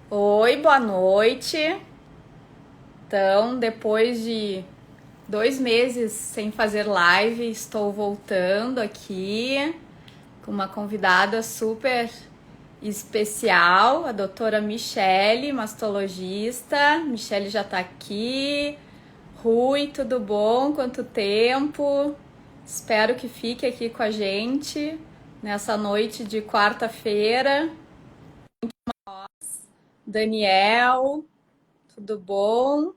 Oi, boa noite. Então, depois de 2 meses sem fazer live, estou voltando aqui com uma convidada super especial, a doutora Michele, mastologista. Michele já está aqui. Rui, tudo bom? Quanto tempo? Espero que fique aqui com a gente nessa noite de quarta-feira. Daniel, tudo bom?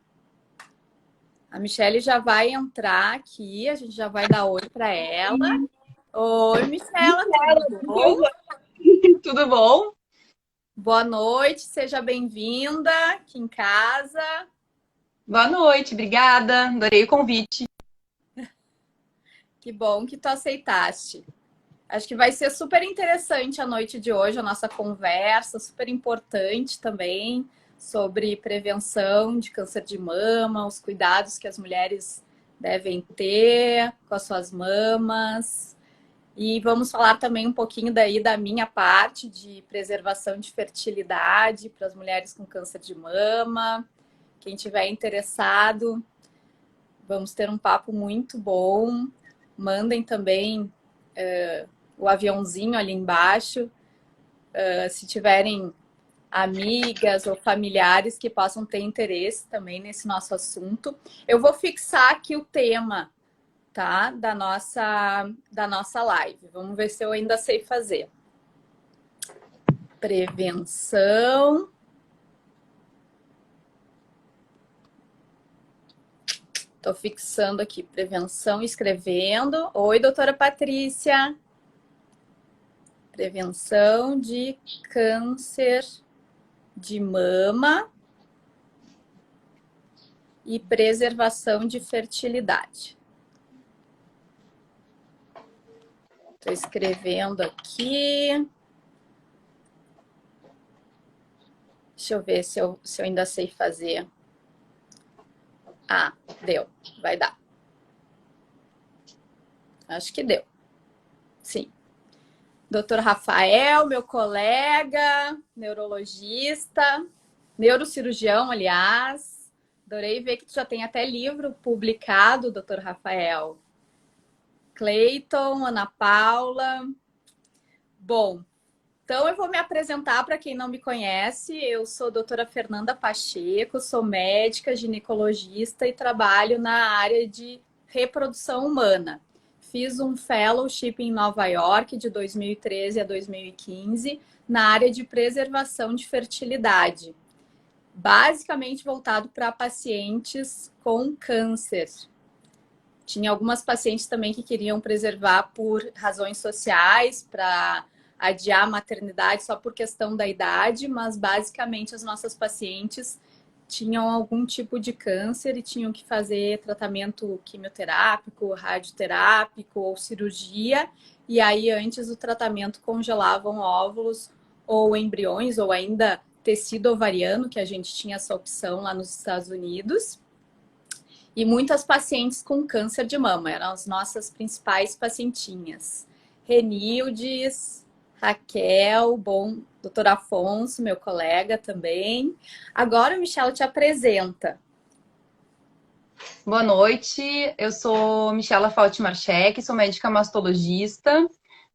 A Michelle já vai entrar aqui, a gente já vai dar oi para ela. Oi, Michela, tudo bom? Tudo bom? Boa noite, seja bem-vinda aqui em casa. Boa noite, obrigada. Adorei o convite. Que bom que tu aceitaste. Acho que vai ser super interessante a noite de hoje, a nossa conversa, super importante também sobre prevenção de câncer de mama, os cuidados que as mulheres devem ter com as suas mamas. E vamos falar também um pouquinho daí da minha parte de preservação de fertilidade para as mulheres com câncer de mama. Quem tiver interessado, vamos ter um papo muito bom. Mandem também o aviãozinho ali embaixo, se tiverem amigas ou familiares que possam ter interesse também nesse nosso assunto. Eu vou fixar aqui o tema, tá? Da nossa live. Vamos ver se eu ainda sei fazer. Prevenção. Estou fixando aqui, prevenção, escrevendo. Oi, doutora Patrícia. Prevenção de câncer de mama e preservação de fertilidade. Estou escrevendo aqui. Deixa eu ver se eu ainda sei fazer. Ah, deu. Vai dar. Acho que deu. Sim. Doutor Rafael, meu colega, neurologista, neurocirurgião, aliás. Adorei ver que tu já tem até livro publicado, doutor Rafael. Cleiton, Ana Paula. Bom, então eu vou me apresentar para quem não me conhece. Eu sou a doutora Fernanda Pacheco, sou médica, ginecologista e trabalho na área de reprodução humana. Fiz um fellowship em Nova York de 2013 a 2015 na área de preservação de fertilidade, basicamente voltado para pacientes com câncer. Tinha algumas pacientes também que queriam preservar por razões sociais, para adiar a maternidade só por questão da idade, mas basicamente as nossas pacientes tinham algum tipo de câncer e tinham que fazer tratamento quimioterápico, radioterápico ou cirurgia. E aí, antes do tratamento, congelavam óvulos ou embriões, ou ainda tecido ovariano, que a gente tinha essa opção lá nos Estados Unidos. E muitas pacientes com câncer de mama, eram as nossas principais pacientinhas. Renildes, Raquel, bom, doutor Afonso, meu colega também. Agora o Michel te apresenta. Boa noite, eu sou Michela Falti Marchek, sou médica mastologista,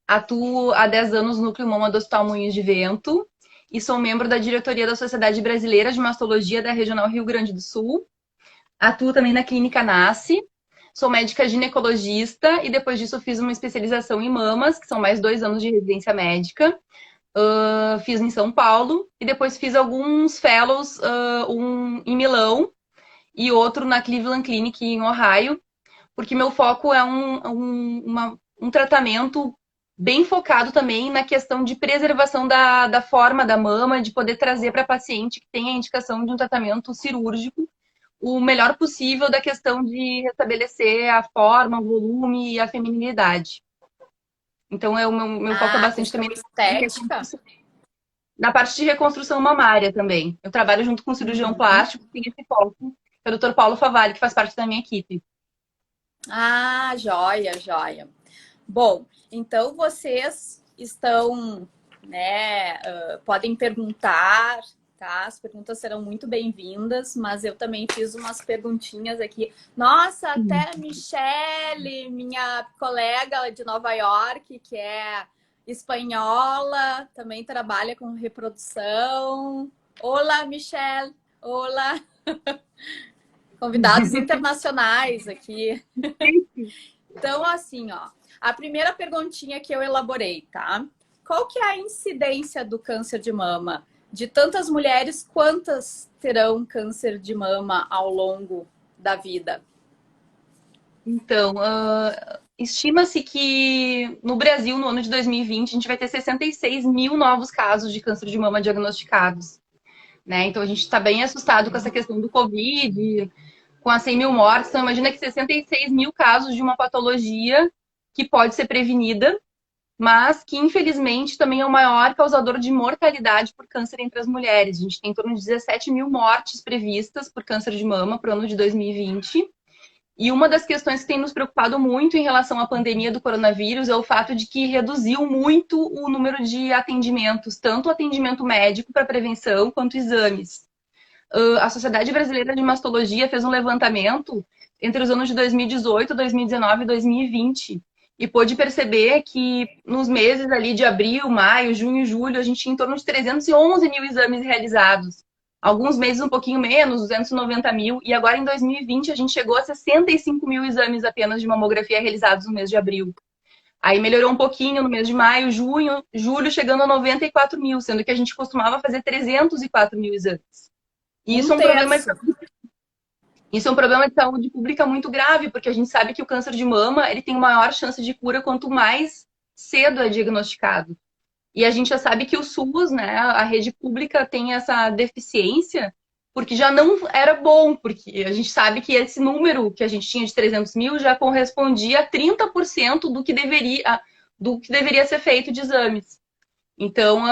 atuo há 10 anos no Núcleo Mama do Hospital Moinhos de Vento e sou membro da diretoria da Sociedade Brasileira de Mastologia da Regional Rio Grande do Sul. Atuo também na Clínica Nasce, sou médica ginecologista e depois disso fiz uma especialização em mamas, que são mais 2 anos de residência médica. Fiz em São Paulo e depois fiz alguns fellows, um em Milão e outro na Cleveland Clinic em Ohio, porque meu foco é um tratamento bem focado também na questão de preservação da forma da mama, de poder trazer para paciente que tem a indicação de um tratamento cirúrgico o melhor possível da questão de restabelecer a forma, o volume e a feminilidade. Então, meu foco é Ah, bastante questão também estética. na parte de reconstrução mamária também. Eu trabalho junto com um cirurgião Uhum. plástico que tem esse foco, que é o Dr. Paulo Favalli, que faz parte da minha equipe. Ah, joia, joia. Bom, então vocês estão, né, podem perguntar, tá? As perguntas serão muito bem-vindas, mas eu também fiz umas perguntinhas aqui. Nossa, até a Michelle, minha colega de Nova York, que é espanhola, também trabalha com reprodução. Olá, Michelle. Olá. Convidados internacionais aqui. Então, assim, ó, a primeira perguntinha que eu elaborei, tá? Qual que é a incidência do câncer de mama? De tantas mulheres, quantas terão câncer de mama ao longo da vida? Então, estima-se que no Brasil, no ano de 2020, a gente vai ter 66 mil novos casos de câncer de mama diagnosticados, né? Então, a gente está bem assustado com essa questão do Covid, com as 100 mil mortes. Então, imagina que 66 mil casos de uma patologia que pode ser prevenida, mas que, infelizmente, também é o maior causador de mortalidade por câncer entre as mulheres. A gente tem em torno de 17 mil mortes previstas por câncer de mama para o ano de 2020. E uma das questões que tem nos preocupado muito em relação à pandemia do coronavírus é o fato de que reduziu muito o número de atendimentos, tanto o atendimento médico para prevenção quanto exames. A Sociedade Brasileira de Mastologia fez um levantamento entre os anos de 2018, 2019 e 2020 e pôde perceber que nos meses ali de abril, maio, junho e julho, a gente tinha em torno de 311 mil exames realizados. Alguns meses um pouquinho menos, 290 mil, e agora em 2020 a gente chegou a 65 mil exames apenas de mamografia realizados no mês de abril. Aí melhorou um pouquinho no mês de maio, junho, julho, chegando a 94 mil, sendo que a gente costumava fazer 304 mil exames. E Um terço. Isso é um problema de saúde pública muito grave, porque a gente sabe que o câncer de mama ele tem maior chance de cura quanto mais cedo é diagnosticado. E a gente já sabe que o SUS, né, a rede pública tem essa deficiência, porque já não era bom, porque a gente sabe que esse número que a gente tinha de 300 mil já correspondia a 30% do que deveria ser feito de exames. Então,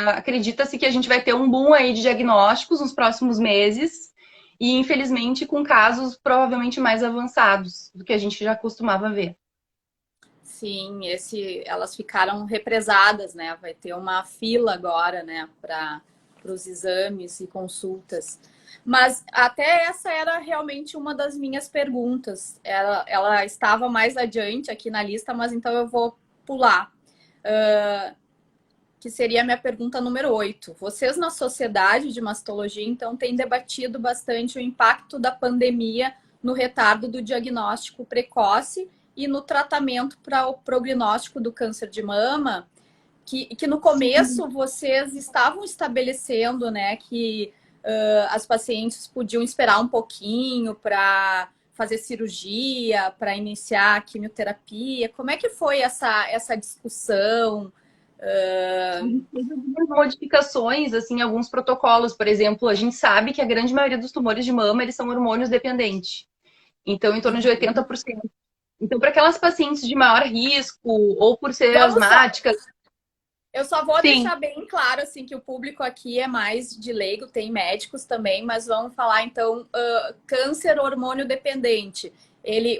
acredita-se que a gente vai ter um boom aí de diagnósticos nos próximos meses e, infelizmente, com casos provavelmente mais avançados do que a gente já costumava ver. Sim, elas ficaram represadas, né? Vai ter uma fila agora, né, para os exames e consultas. Mas até essa era realmente uma das minhas perguntas. Ela estava mais adiante aqui na lista, mas então eu vou pular. Que seria a minha pergunta número 8. Vocês na Sociedade de Mastologia, então, têm debatido bastante o impacto da pandemia no retardo do diagnóstico precoce e no tratamento para o prognóstico do câncer de mama, que no começo vocês estavam estabelecendo, né, que as pacientes podiam esperar um pouquinho para fazer cirurgia, para iniciar a quimioterapia. Como é que foi essa discussão? A gente fez algumas modificações, assim, alguns protocolos. Por exemplo, a gente sabe que a grande maioria dos tumores de mama, eles são hormônios dependentes. Então, em torno de 80%. Então, para aquelas pacientes de maior risco, ou por ser asmáticas... Eu só vou Sim. deixar bem claro, assim, que o público aqui é mais de leigo, tem médicos também, mas vamos falar, então, câncer hormônio dependente.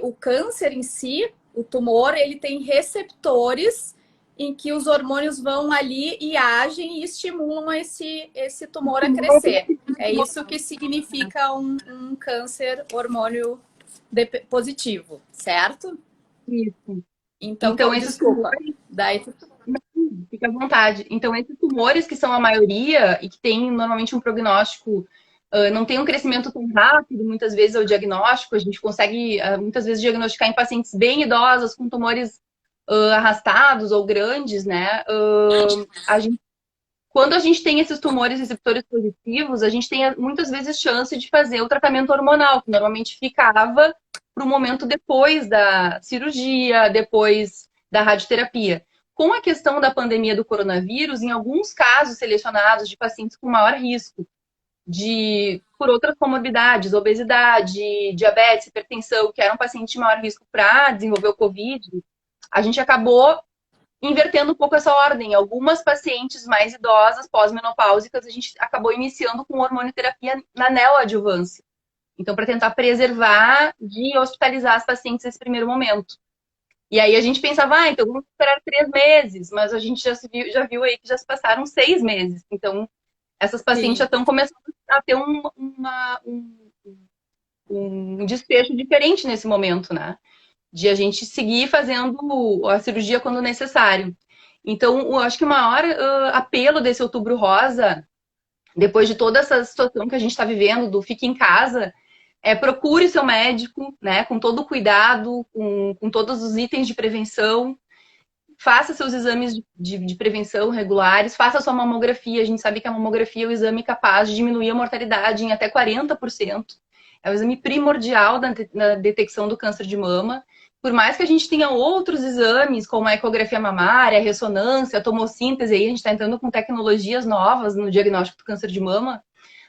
O câncer em si, o tumor, ele tem receptores em que os hormônios vão ali e agem e estimulam esse tumor a crescer. É isso que significa um câncer hormônio positivo, certo? Isso. Então esses desculpa. Daí... Fica à vontade. Então, esses tumores que são a maioria e que tem normalmente um prognóstico, não tem um crescimento tão rápido, muitas vezes é o diagnóstico, a gente consegue muitas vezes diagnosticar em pacientes bem idosas com tumores arrastados ou grandes, né? Quando a gente tem esses tumores receptores positivos, a gente tem muitas vezes chance de fazer o tratamento hormonal, que normalmente ficava para o momento depois da cirurgia, depois da radioterapia. Com a questão da pandemia do coronavírus, em alguns casos selecionados de pacientes com maior risco, por outras comorbidades, obesidade, diabetes, hipertensão, que eram pacientes de maior risco para desenvolver o Covid, a gente acabou invertendo um pouco essa ordem. Algumas pacientes mais idosas, pós-menopáusicas, a gente acabou iniciando com hormonioterapia na neoadjuvância. Então, para tentar preservar de hospitalizar as pacientes nesse primeiro momento. E aí a gente pensava, então vamos esperar 3 meses, mas a gente já viu aí que já se passaram 6 meses. Então, essas pacientes já Sim. estão começando a ter um desfecho diferente nesse momento, né? De a gente seguir fazendo a cirurgia quando necessário. Então, eu acho que o maior apelo desse Outubro Rosa, depois de toda essa situação que a gente está vivendo, do fique em casa, procure seu médico, né, com todo o cuidado, com todos os itens de prevenção, faça seus exames de prevenção regulares, faça a sua mamografia. A gente sabe que a mamografia é o exame capaz de diminuir a mortalidade em até 40%. É o exame primordial na detecção do câncer de mama. Por mais que a gente tenha outros exames, como a ecografia mamária, a ressonância, a tomossíntese, aí a gente está entrando com tecnologias novas no diagnóstico do câncer de mama,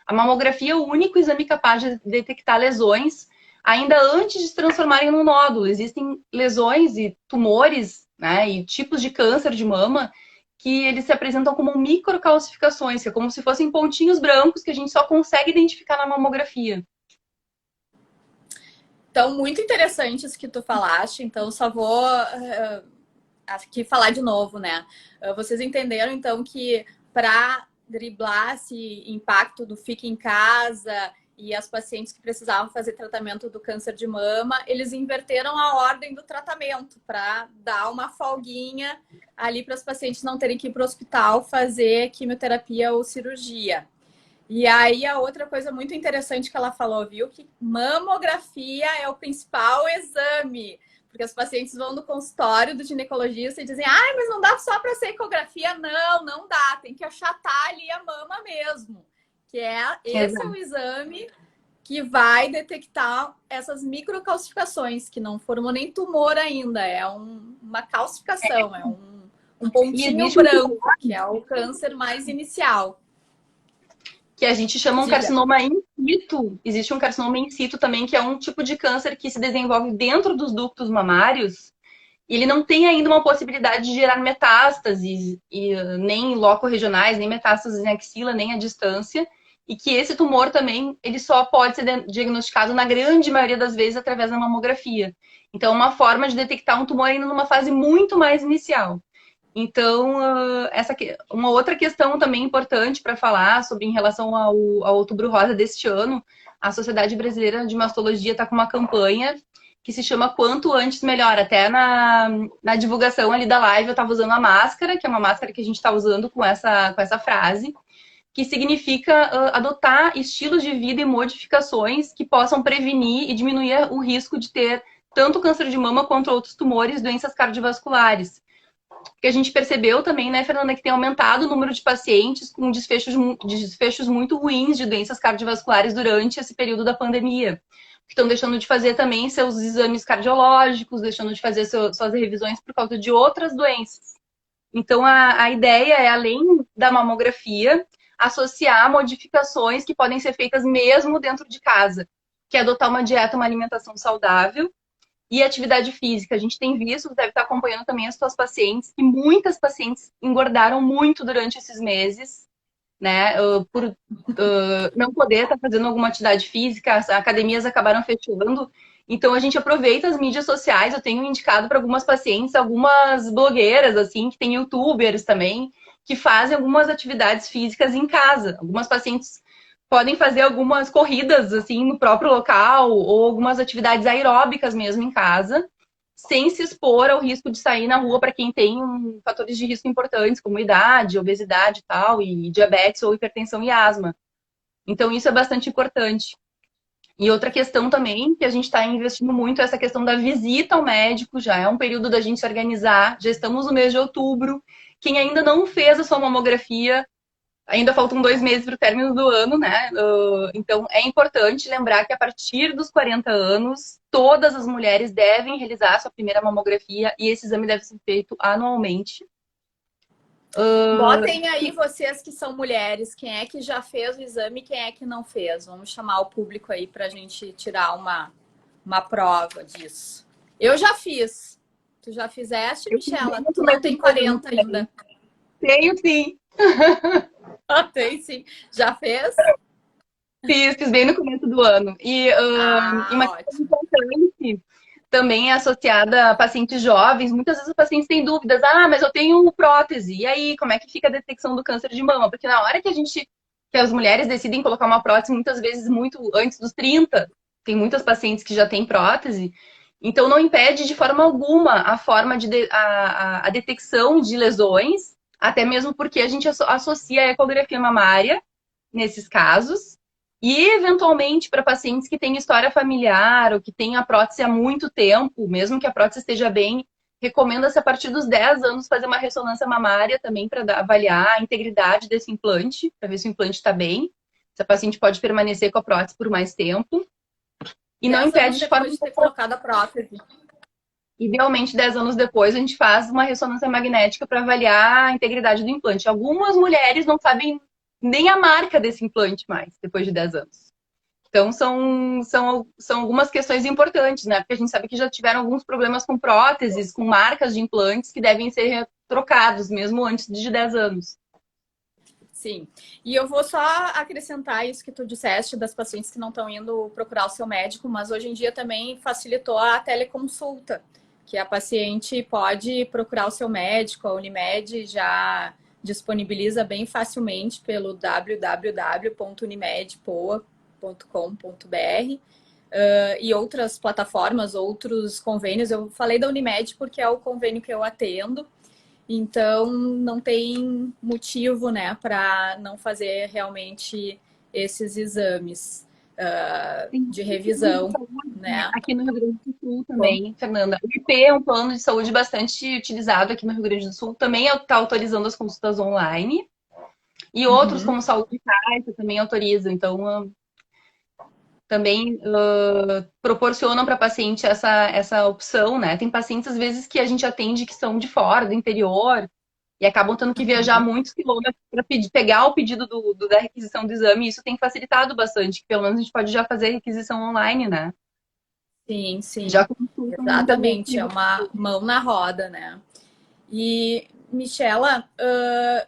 a mamografia é o único exame capaz de detectar lesões ainda antes de se transformarem num nódulo. Existem lesões e tumores, né, e tipos de câncer de mama que eles se apresentam como microcalcificações, que é como se fossem pontinhos brancos que a gente só consegue identificar na mamografia. Então, muito interessante isso que tu falaste. Então, só vou aqui falar de novo, né? Vocês entenderam, então, que para driblar esse impacto do fica em casa e as pacientes que precisavam fazer tratamento do câncer de mama, eles inverteram a ordem do tratamento para dar uma folguinha ali para as pacientes não terem que ir para o hospital fazer quimioterapia ou cirurgia. E aí a outra coisa muito interessante que ela falou, viu? Que mamografia é o principal exame. Porque os pacientes vão no consultório do ginecologista e dizem, ah, mas não dá só para ser ecografia? Não, não dá. Tem que achatar ali a mama mesmo. Esse é o Exato. exame que vai detectar essas microcalcificações, que não formou nem tumor ainda. É uma calcificação, é um E pontinho existe um branco, que é o câncer mais inicial. que a gente chama um Diga. carcinoma in situ. Existe um carcinoma in situ também, que é um tipo de câncer que se desenvolve dentro dos ductos mamários. E ele não tem ainda uma possibilidade de gerar metástases, nem loco-regionais, nem metástases em axila, nem à distância. E que esse tumor também, ele só pode ser diagnosticado, na grande maioria das vezes, através da mamografia. Então, é uma forma de detectar um tumor ainda numa fase muito mais inicial. Então, uma outra questão também importante para falar sobre em relação ao Outubro Rosa deste ano, a Sociedade Brasileira de Mastologia está com uma campanha que se chama Quanto Antes Melhor. Até na divulgação ali da live eu estava usando a máscara, que é uma máscara que a gente está usando com essa frase, que significa adotar estilos de vida e modificações que possam prevenir e diminuir o risco de ter tanto câncer de mama quanto outros tumores, doenças cardiovasculares. Porque a gente percebeu também, né, Fernanda, que tem aumentado o número de pacientes com desfechos muito ruins de doenças cardiovasculares durante esse período da pandemia. Estão deixando de fazer também seus exames cardiológicos, deixando de fazer suas revisões por causa de outras doenças. Então, a ideia é, além da mamografia, associar modificações que podem ser feitas mesmo dentro de casa, que é adotar uma dieta, uma alimentação saudável, e atividade física. A gente tem visto, deve estar acompanhando também as suas pacientes, que muitas pacientes engordaram muito durante esses meses, né? Por não poder estar fazendo alguma atividade física, as academias acabaram fechando. Então a gente aproveita as mídias sociais. Eu tenho indicado para algumas pacientes, algumas blogueiras, assim, que tem youtubers também, que fazem algumas atividades físicas em casa. Algumas pacientes podem fazer algumas corridas assim no próprio local ou algumas atividades aeróbicas mesmo em casa, sem se expor ao risco de sair na rua para quem tem fatores de risco importantes, como idade, obesidade e tal, e diabetes ou hipertensão e asma. Então isso é bastante importante. E outra questão também que a gente está investindo muito é essa questão da visita ao médico. Já é um período da gente se organizar, já estamos no mês de outubro. Quem ainda não fez a sua mamografia, ainda faltam 2 meses para o término do ano, né? Então, é importante lembrar que a partir dos 40 anos, todas as mulheres devem realizar a sua primeira mamografia e esse exame deve ser feito anualmente. Botem aí vocês que são mulheres, quem é que já fez o exame e quem é que não fez. Vamos chamar o público aí para a gente tirar uma prova disso. Eu já fiz. Tu já fizeste, Michela? Tu não tem 40 ainda. Tenho sim. Tem sim. Já fez? Fiz bem no começo do ano. E uma questão Ótimo. importante também é associada a pacientes jovens. Muitas vezes os pacientes têm dúvidas. Ah, mas eu tenho prótese. E aí, como é que fica a detecção do câncer de mama? Porque na hora que a gente que as mulheres decidem colocar uma prótese muitas vezes muito antes dos 30. Tem muitas pacientes que já têm prótese. Então, não impede de forma alguma a forma a detecção de lesões, até mesmo porque a gente associa a ecografia mamária nesses casos. E, eventualmente, para pacientes que têm história familiar ou que têm a prótese há muito tempo, mesmo que a prótese esteja bem, recomenda-se a partir dos 10 anos fazer uma ressonância mamária também para avaliar a integridade desse implante, para ver se o implante está bem. Se a paciente pode permanecer com a prótese por mais tempo. E não 10 anos impede de forma. depois de ter colocado a prótese. Idealmente, 10 anos depois, a gente faz uma ressonância magnética para avaliar a integridade do implante. Algumas mulheres não sabem nem a marca desse implante mais, depois de 10 anos. Então, são algumas questões importantes, né? Porque a gente sabe que já tiveram alguns problemas com próteses, com marcas de implantes que devem ser trocados, mesmo antes de 10 anos. Sim. E eu vou só acrescentar isso que tu disseste das pacientes que não estão indo procurar o seu médico, mas hoje em dia também facilitou a teleconsulta, que a paciente pode procurar o seu médico, a Unimed já disponibiliza bem facilmente pelo www.unimedpoa.com.br e outras plataformas, outros convênios. Eu falei da Unimed porque é o convênio que eu atendo. Então, não tem motivo, né, para não fazer realmente esses exames de revisão, né? Aqui no Rio Grande do Sul também, Fernanda. O IP é um plano de saúde bastante utilizado aqui no Rio Grande do Sul. Também está autorizando as consultas online. E outros, como Saúde Caixa, também autorizam. Então, também proporcionam para a paciente essa opção, né? Tem pacientes, às vezes, que a gente atende que são de fora, do interior, e acabam tendo que viajar muitos quilômetros para pegar o pedido da requisição do exame, e isso tem facilitado bastante, que pelo menos a gente pode já fazer a requisição online, né? Sim, sim. Já consultam exatamente, é uma mão na roda, né? E, Michela,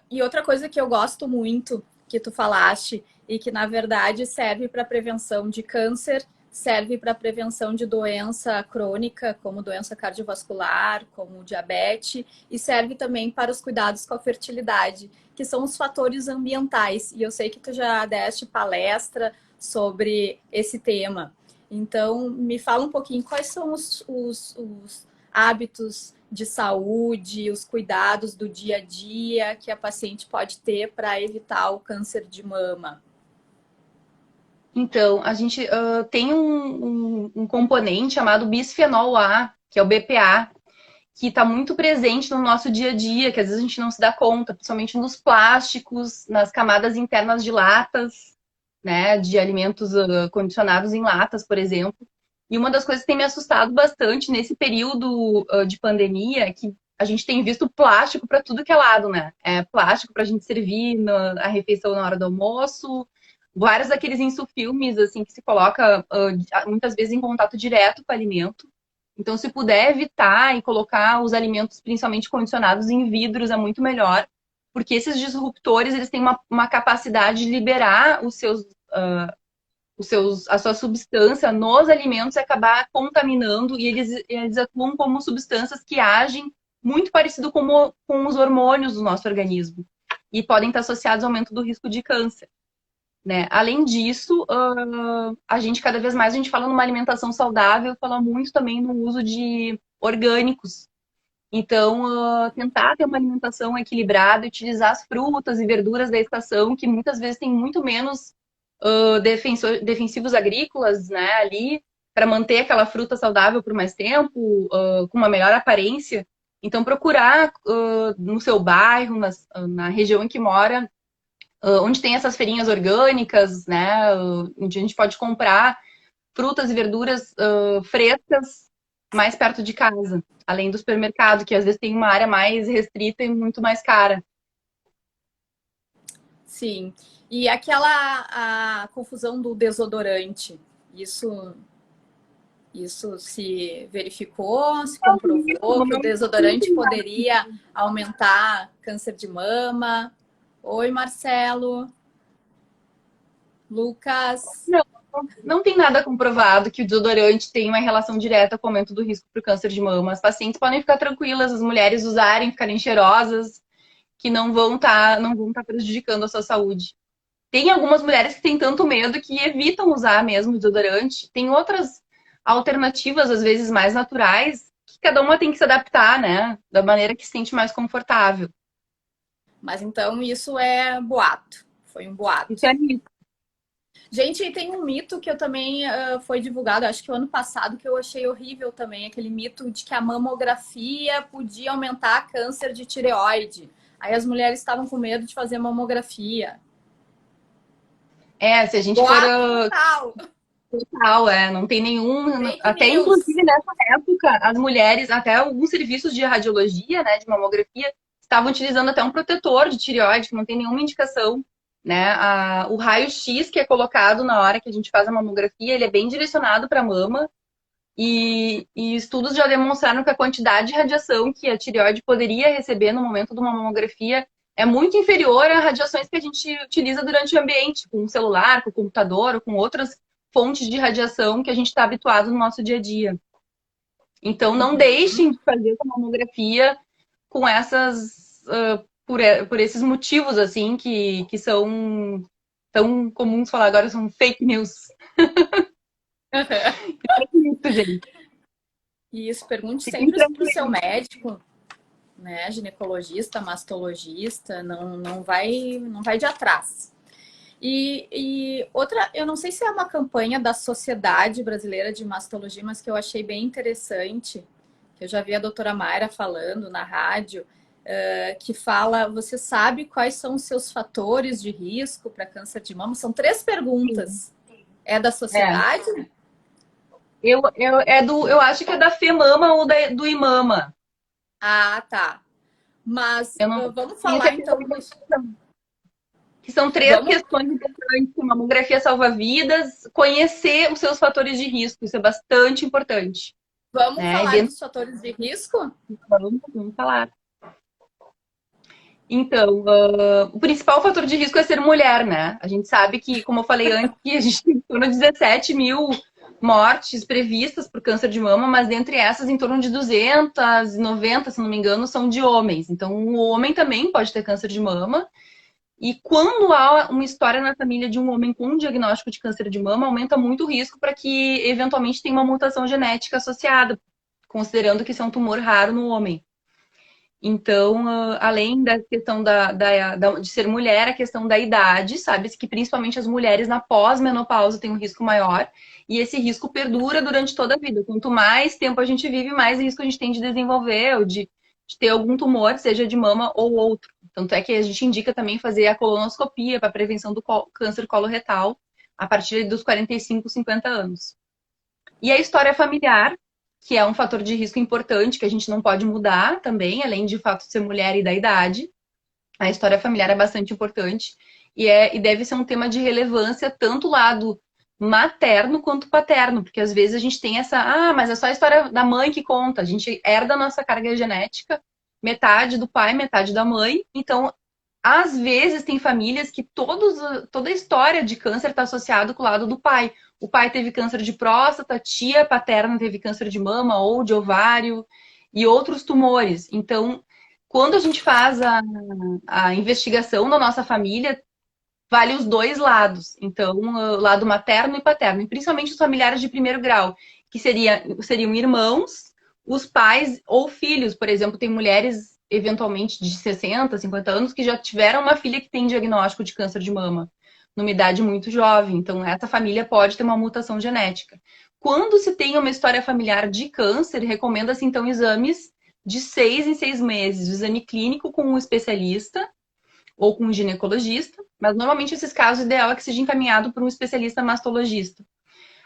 e outra coisa que eu gosto muito que tu falaste e que, na verdade, serve para prevenção de câncer, serve para prevenção de doença crônica, como doença cardiovascular, como diabetes, e serve também para os cuidados com a fertilidade, que são os fatores ambientais. E eu sei que tu já deste palestra sobre esse tema. Então, me fala um pouquinho quais são os hábitos de saúde, os cuidados do dia a dia que a paciente pode ter para evitar o câncer de mama. Então, a gente tem um componente chamado bisfenol A, que é o BPA, que está muito presente no nosso dia a dia, que às vezes a gente não se dá conta, principalmente nos plásticos, nas camadas internas de latas, né, de alimentos condicionados em latas, por exemplo. E uma das coisas que tem me assustado bastante nesse período de pandemia é que a gente tem visto plástico para tudo que é lado, né? É plástico para a gente servir a refeição na hora do almoço, vários daqueles insufilmes, assim, que se coloca muitas vezes em contato direto com o alimento. Então, se puder evitar e colocar os alimentos, principalmente condicionados, em vidros, é muito melhor, porque esses disruptores, eles têm uma capacidade de liberar a sua substância nos alimentos e acabar contaminando, e eles atuam como substâncias que agem muito parecido com os hormônios do nosso organismo, e podem estar associados ao aumento do risco de câncer. Né? Além disso, a gente cada vez mais a gente fala numa alimentação saudável, fala muito também no uso de orgânicos. Então, tentar ter uma alimentação equilibrada, utilizar as frutas e verduras da estação, que muitas vezes tem muito menos defensivos agrícolas, né, ali, para manter aquela fruta saudável por mais tempo, com uma melhor aparência. Então, procurar no seu bairro, na região em que mora, onde tem essas feirinhas orgânicas, né, onde a gente pode comprar frutas e verduras frescas mais perto de casa, além do supermercado, que às vezes tem uma área mais restrita e muito mais cara. Sim. E a confusão do desodorante, isso se verificou, se comprovou que o desodorante poderia aumentar câncer de mama? Oi, Marcelo. Lucas. Não tem nada comprovado que o desodorante tem uma relação direta com o aumento do risco para o câncer de mama. As pacientes podem ficar tranquilas, as mulheres usarem, ficarem cheirosas, que não vão tá prejudicando a sua saúde. Tem algumas mulheres que têm tanto medo que evitam usar mesmo desodorante. Tem outras alternativas, às vezes mais naturais, que cada uma tem que se adaptar, né? Da maneira que se sente mais confortável. Mas então isso é boato. Foi um Isso boato. é mito. Gente, tem um mito que eu também foi divulgado, acho que o ano passado, que eu achei horrível também, aquele mito de que a mamografia podia aumentar câncer de tireoide. Aí as mulheres estavam com medo de fazer mamografia. É, se a gente for Boato total! total, não tem nenhum. Fake Até news! inclusive nessa época, as mulheres, até alguns serviços de radiologia, né, de mamografia, estavam utilizando até um protetor de tireoide, que não tem nenhuma indicação. Né? O raio-x que é colocado na hora que a gente faz a mamografia, ele é bem direcionado para a mama. E estudos já demonstraram que a quantidade de radiação que a tireoide poderia receber no momento de uma mamografia é muito inferior a radiações que a gente utiliza durante o ambiente, com o celular, com o computador, ou com outras fontes de radiação que a gente está habituado no nosso dia a dia. Então, não deixem de fazer essa mamografia com essas, por esses motivos, assim, que são tão comuns falar agora, são fake news. É isso, gente. Isso, pergunte Fiquem sempre para o seu tranquilos. médico, né? Ginecologista, mastologista, não vai de atrás. E outra, eu não sei se é uma campanha da Sociedade Brasileira de Mastologia, mas que eu achei bem interessante, que eu já vi a doutora Mayra falando na rádio, que fala, você sabe quais são os seus fatores de risco para câncer de mama? São 3 perguntas. É da É. sociedade? Eu acho que é da FEMAMA ou do IMAMA. Ah, tá. Mas Eu não vamos tenho falar certeza então dos. que são 3 Vamos, questões importantes. Mamografia salva vidas, conhecer os seus fatores de risco, isso é bastante importante. vamos Né? E falar dentro dos fatores de risco? vamos falar. Então, o principal fator de risco é ser mulher, né? A gente sabe que, como eu falei antes, que a gente tem em torno de 17 mil mortes previstas por câncer de mama, mas dentre essas, em torno de 290, se não me engano, são de homens. Então, o homem também pode ter câncer de mama. E quando há uma história na família de um homem com um diagnóstico de câncer de mama, aumenta muito o risco para que, eventualmente, tenha uma mutação genética associada, considerando que isso é um tumor raro no homem. Então, além da questão de ser mulher, a questão da idade, sabe-se que principalmente as mulheres na pós-menopausa têm um risco maior, e esse risco perdura durante toda a vida. Quanto mais tempo a gente vive, mais risco a gente tem de desenvolver ou de ter algum tumor, seja de mama ou outro. Tanto é que a gente indica também fazer a colonoscopia para prevenção do câncer coloretal a partir dos 45, 50 anos. E a história familiar, que é um fator de risco importante que a gente não pode mudar também, além de fato de ser mulher e da idade. A história familiar é bastante importante e deve ser um tema de relevância tanto lado materno quanto paterno, porque às vezes a gente tem mas é só a história da mãe que conta, a gente herda a nossa carga genética, metade do pai, metade da mãe, então às vezes tem famílias que toda a história de câncer está associado com o lado do pai. O pai teve câncer de próstata, a tia paterna teve câncer de mama ou de ovário e outros tumores. Então, quando a gente faz a investigação da nossa família, vale os dois lados. Então, o lado materno e paterno, e principalmente os familiares de primeiro grau, que seriam irmãos, os pais ou filhos. Por exemplo, tem mulheres, eventualmente, de 60, 50 anos, que já tiveram uma filha que tem diagnóstico de câncer de mama, numa idade muito jovem. Então, essa família pode ter uma mutação genética. Quando se tem uma história familiar de câncer, recomenda-se, então, exames de 6 em 6 meses. O exame clínico com um especialista, ou com um ginecologista, mas normalmente esses casos, o ideal é que seja encaminhado por um especialista mastologista.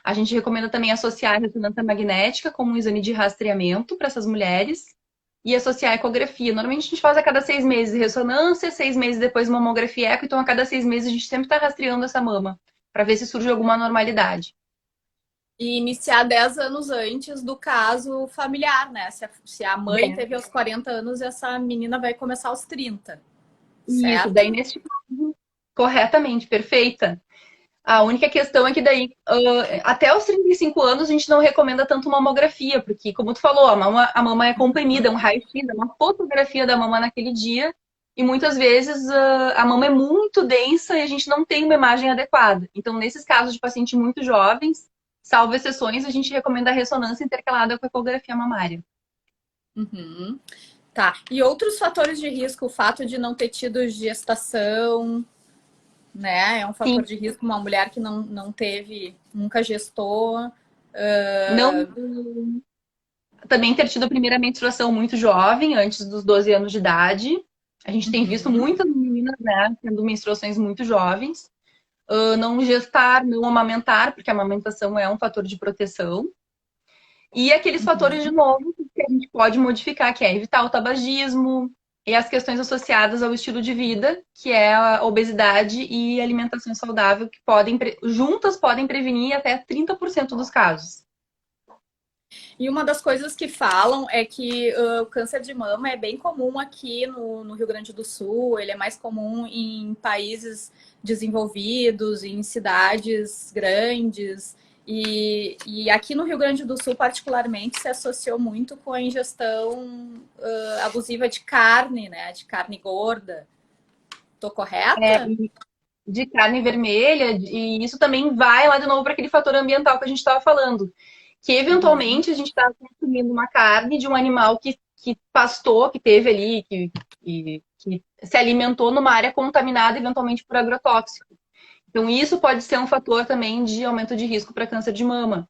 A gente recomenda também associar a ressonância magnética como um exame de rastreamento para essas mulheres e associar a ecografia. Normalmente a gente faz a cada 6 meses ressonância, 6 meses depois mamografia eco, então a cada 6 meses a gente sempre está rastreando essa mama para ver se surge alguma normalidade. E iniciar 10 anos antes do caso familiar, né? Se a mãe teve aos 40 anos, essa menina vai começar aos 30, Isso, certo? daí neste caso, corretamente, perfeita. A única questão é que daí, até os 35 anos, a gente não recomenda tanto mamografia, porque, como tu falou, a mama é comprimida, é um raio-x, é uma fotografia da mama naquele dia, e muitas vezes a mama é muito densa e a gente não tem uma imagem adequada. Então, nesses casos de pacientes muito jovens, salvo exceções, a gente recomenda a ressonância intercalada com a ecografia mamária. Uhum. Tá. E outros fatores de risco, o fato de não ter tido gestação, né? É um fator Sim, de risco, uma mulher que não teve, nunca gestou. não também ter tido a primeira menstruação muito jovem, antes dos 12 anos de idade. A gente tem visto Uhum. muitas meninas, né, tendo menstruações muito jovens. Não gestar, não amamentar, porque a amamentação é um fator de proteção. E aqueles fatores, de Uhum. novo, que a gente pode modificar, que é evitar o tabagismo e as questões associadas ao estilo de vida, que é a obesidade e alimentação saudável, que juntas podem prevenir até 30% dos casos. E uma das coisas que falam é que o câncer de mama é bem comum aqui no Rio Grande do Sul, ele é mais comum em países desenvolvidos, em cidades grandes. E aqui no Rio Grande do Sul, particularmente, se associou muito com a ingestão abusiva de carne, né? De carne gorda. Tô É, correta? de carne vermelha, e isso também vai lá de novo para aquele fator ambiental que a gente estava falando. Que Uhum. eventualmente a gente está consumindo uma carne de um animal que pastou, que teve ali, que se alimentou numa área contaminada eventualmente por agrotóxico. Então, isso pode ser um fator também de aumento de risco para câncer de mama.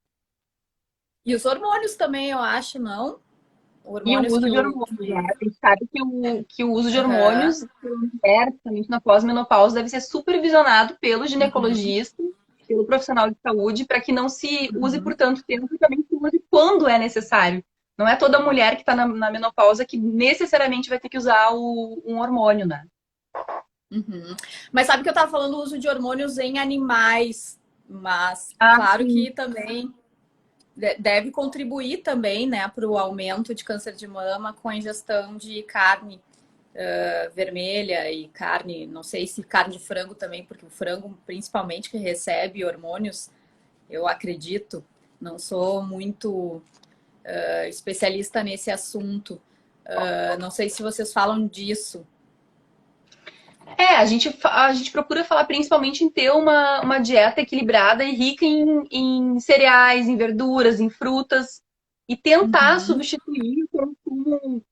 E os hormônios também, eu acho, não? E o Hormônios uso que de o. hormônios, né? A gente sabe que o uso de Uhum. hormônios, principalmente na pós-menopausa, deve ser supervisionado pelo Uhum. ginecologista, pelo profissional de saúde, para que não se use por Uhum. tanto tempo e também se use quando é necessário. Não é toda mulher que está na menopausa que necessariamente vai ter que usar um hormônio, né? Uhum. Mas sabe que eu estava falando do uso de hormônios em animais, mas Ah, claro sim. que também deve contribuir também, né, para o aumento de câncer de mama com a ingestão de carne vermelha e carne, não sei se carne de frango também, porque o frango principalmente que recebe hormônios, eu acredito, não sou muito especialista nesse assunto. Não sei se vocês falam disso. A gente procura falar principalmente em ter uma dieta equilibrada e rica em cereais, em verduras, em frutas, e tentar Uhum. substituir o consumo.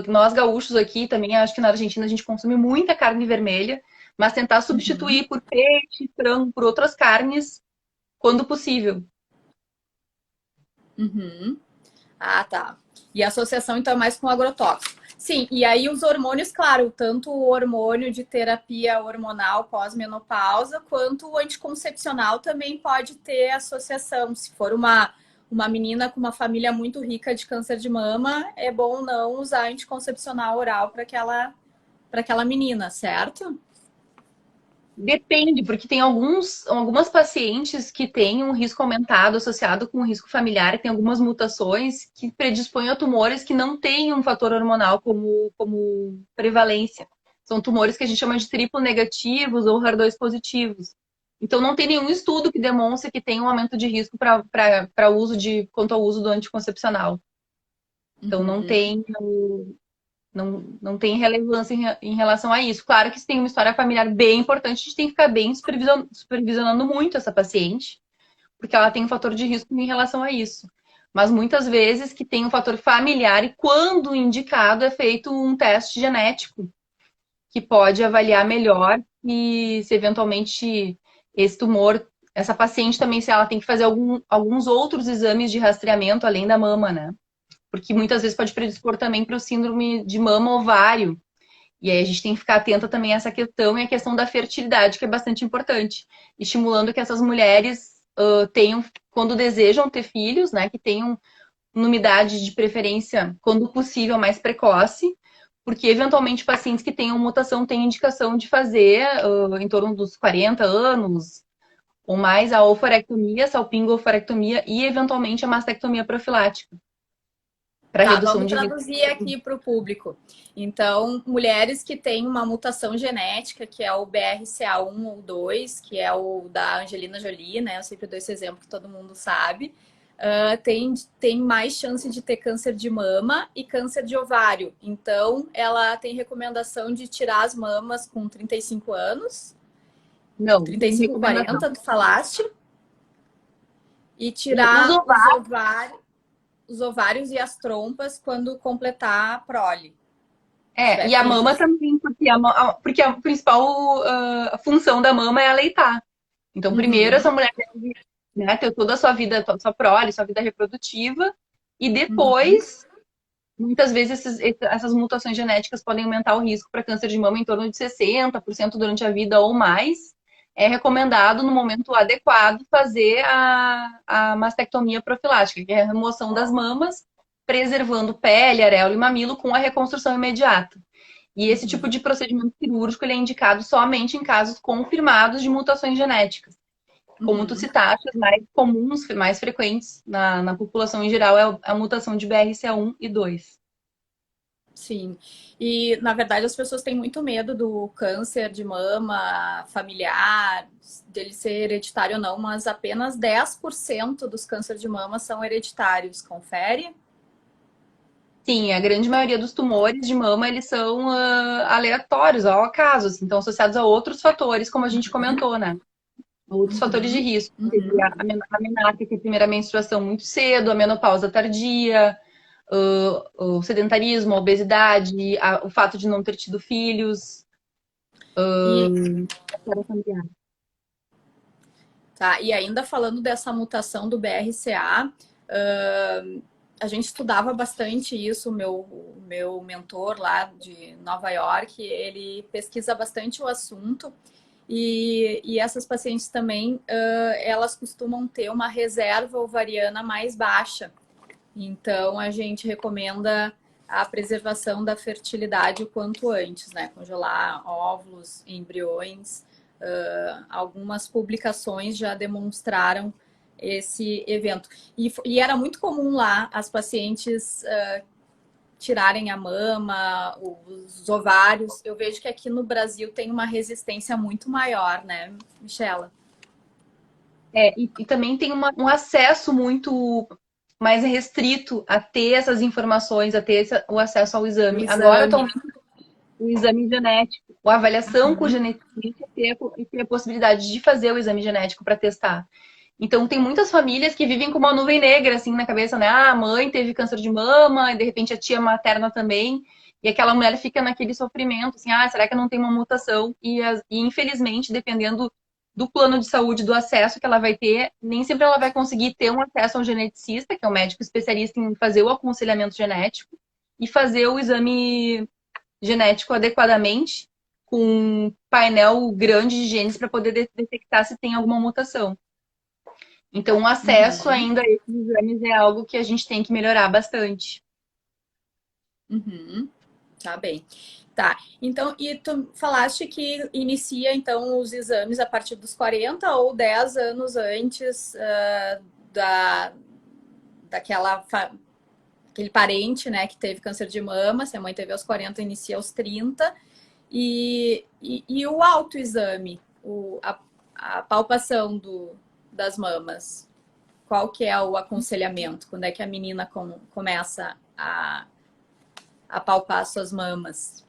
Nós gaúchos aqui também, acho que na Argentina a gente consome muita carne vermelha, mas tentar Uhum. substituir por peixe, frango, por outras carnes, quando possível. Uhum. Ah, tá. E a associação, então, é mais com agrotóxico. Sim, e aí os hormônios, claro, tanto o hormônio de terapia hormonal pós-menopausa, quanto o anticoncepcional também pode ter associação. Se for uma menina com uma família muito rica de câncer de mama, é bom não usar anticoncepcional oral para aquela menina, certo? Depende, porque tem algumas pacientes que têm um risco aumentado associado com um risco familiar, tem algumas mutações que predispõem a tumores que não têm um fator hormonal como prevalência. São tumores que a gente chama de triplo negativos ou HER2 positivos. Então, não tem nenhum estudo que demonstre que tem um aumento de risco para uso quanto ao uso do anticoncepcional. Então, Uhum. não tem relevância em relação a isso. Claro que se tem uma história familiar bem importante, a gente tem que ficar bem supervisionando muito essa paciente, porque ela tem um fator de risco em relação a isso. Mas muitas vezes que tem um fator familiar e quando indicado é feito um teste genético que pode avaliar melhor e se eventualmente esse tumor, essa paciente também, se ela tem que fazer alguns outros exames de rastreamento além da mama, né? Porque muitas vezes pode predispor também para o síndrome de mama ovário. E aí a gente tem que ficar atenta também a essa questão e a questão da fertilidade, que é bastante importante. Estimulando que essas mulheres tenham, quando desejam ter filhos, né, que tenham numa idade de preferência, quando possível, mais precoce, porque eventualmente pacientes que tenham mutação têm indicação de fazer em torno dos 40 anos ou mais a ovarectomia, salpingo-ovarectomia e eventualmente a mastectomia profilática para Tá, redução vamos de risco. traduzir aqui para o público. Então, mulheres que têm uma mutação genética, que é o BRCA1 ou 2, que é o da Angelina Jolie, né? Eu sempre dou esse exemplo que todo mundo sabe. tem mais chance de ter câncer de mama e câncer de ovário. Então, ela tem recomendação de tirar as mamas com 35 anos, Não, tem 35, recomendação. 40, tu falaste, e Os tirar ovários, os ovários e as trompas quando completar a prole. e a mama também, porque porque a principal função da mama é aleitar. Então, primeiro, Uhum, essa mulher deve, né, ter toda a sua vida, toda a sua prole, sua vida reprodutiva, e uhum, depois, muitas vezes, essas mutações genéticas podem aumentar o risco para câncer de mama em torno de 60% durante a vida ou mais. É recomendado, no momento adequado, fazer a mastectomia profilática, que é a remoção das mamas, preservando pele, areola e mamilo com a reconstrução imediata. E esse tipo uhum, de procedimento cirúrgico ele é indicado somente em casos confirmados de mutações genéticas. Como tu uhum. citaste, as mais comuns, mais frequentes na população em geral é a mutação de BRCA1 e 2. Sim. E, na verdade, as pessoas têm muito medo do câncer de mama familiar, dele ser hereditário ou não, mas apenas 10% dos cânceres de mama são hereditários. Confere? Sim, a grande maioria dos tumores de mama, eles são aleatórios, ao acaso, assim, estão associados a outros fatores, como a gente comentou, né? Outros fatores de Uhum, risco. uhum. A menarca, que é a primeira menstruação muito cedo, a menopausa tardia, o sedentarismo, a obesidade, o fato de não ter tido filhos, E, a história familiar. tá, e ainda falando dessa mutação do BRCA, a gente estudava bastante isso, o meu mentor lá de Nova York, ele pesquisa bastante o assunto. E essas pacientes também, elas costumam ter uma reserva ovariana mais baixa. Então, a gente recomenda a preservação da fertilidade o quanto antes, né? Congelar óvulos, embriões. Algumas publicações já demonstraram esse evento. E era muito comum lá as pacientes tirarem a mama, os ovários. Eu vejo que aqui no Brasil tem uma resistência muito maior, né, Michela? E também tem um acesso muito mais restrito a ter essas informações, a ter o acesso ao O exame. Agora, exame. atualmente, o exame genético, a avaliação com o Uhum. geneticista e ter a possibilidade de fazer o exame genético para testar. Então, tem muitas famílias que vivem com uma nuvem negra, assim, na cabeça, né? Ah, a mãe teve câncer de mama, e de repente a tia materna também. E aquela mulher fica naquele sofrimento, assim, ah, será que eu não tenho uma mutação? E infelizmente, dependendo do plano de saúde, do acesso que ela vai ter, nem sempre ela vai conseguir ter um acesso a um geneticista, que é um médico especialista em fazer o aconselhamento genético, e fazer o exame genético adequadamente, com um painel grande de genes para poder detectar se tem alguma mutação. Então, o acesso Uhum. ainda a esses exames é algo que a gente tem que melhorar bastante. Uhum. Tá bem. Tá. Então, e tu falaste que inicia então os exames a partir dos 40 ou 10 anos antes da, daquela aquele parente, né, que teve câncer de mama, se a mãe teve aos 40, inicia aos 30. E o autoexame, a palpação das mamas, qual que é o aconselhamento? Quando é que a menina começa a palpar suas mamas?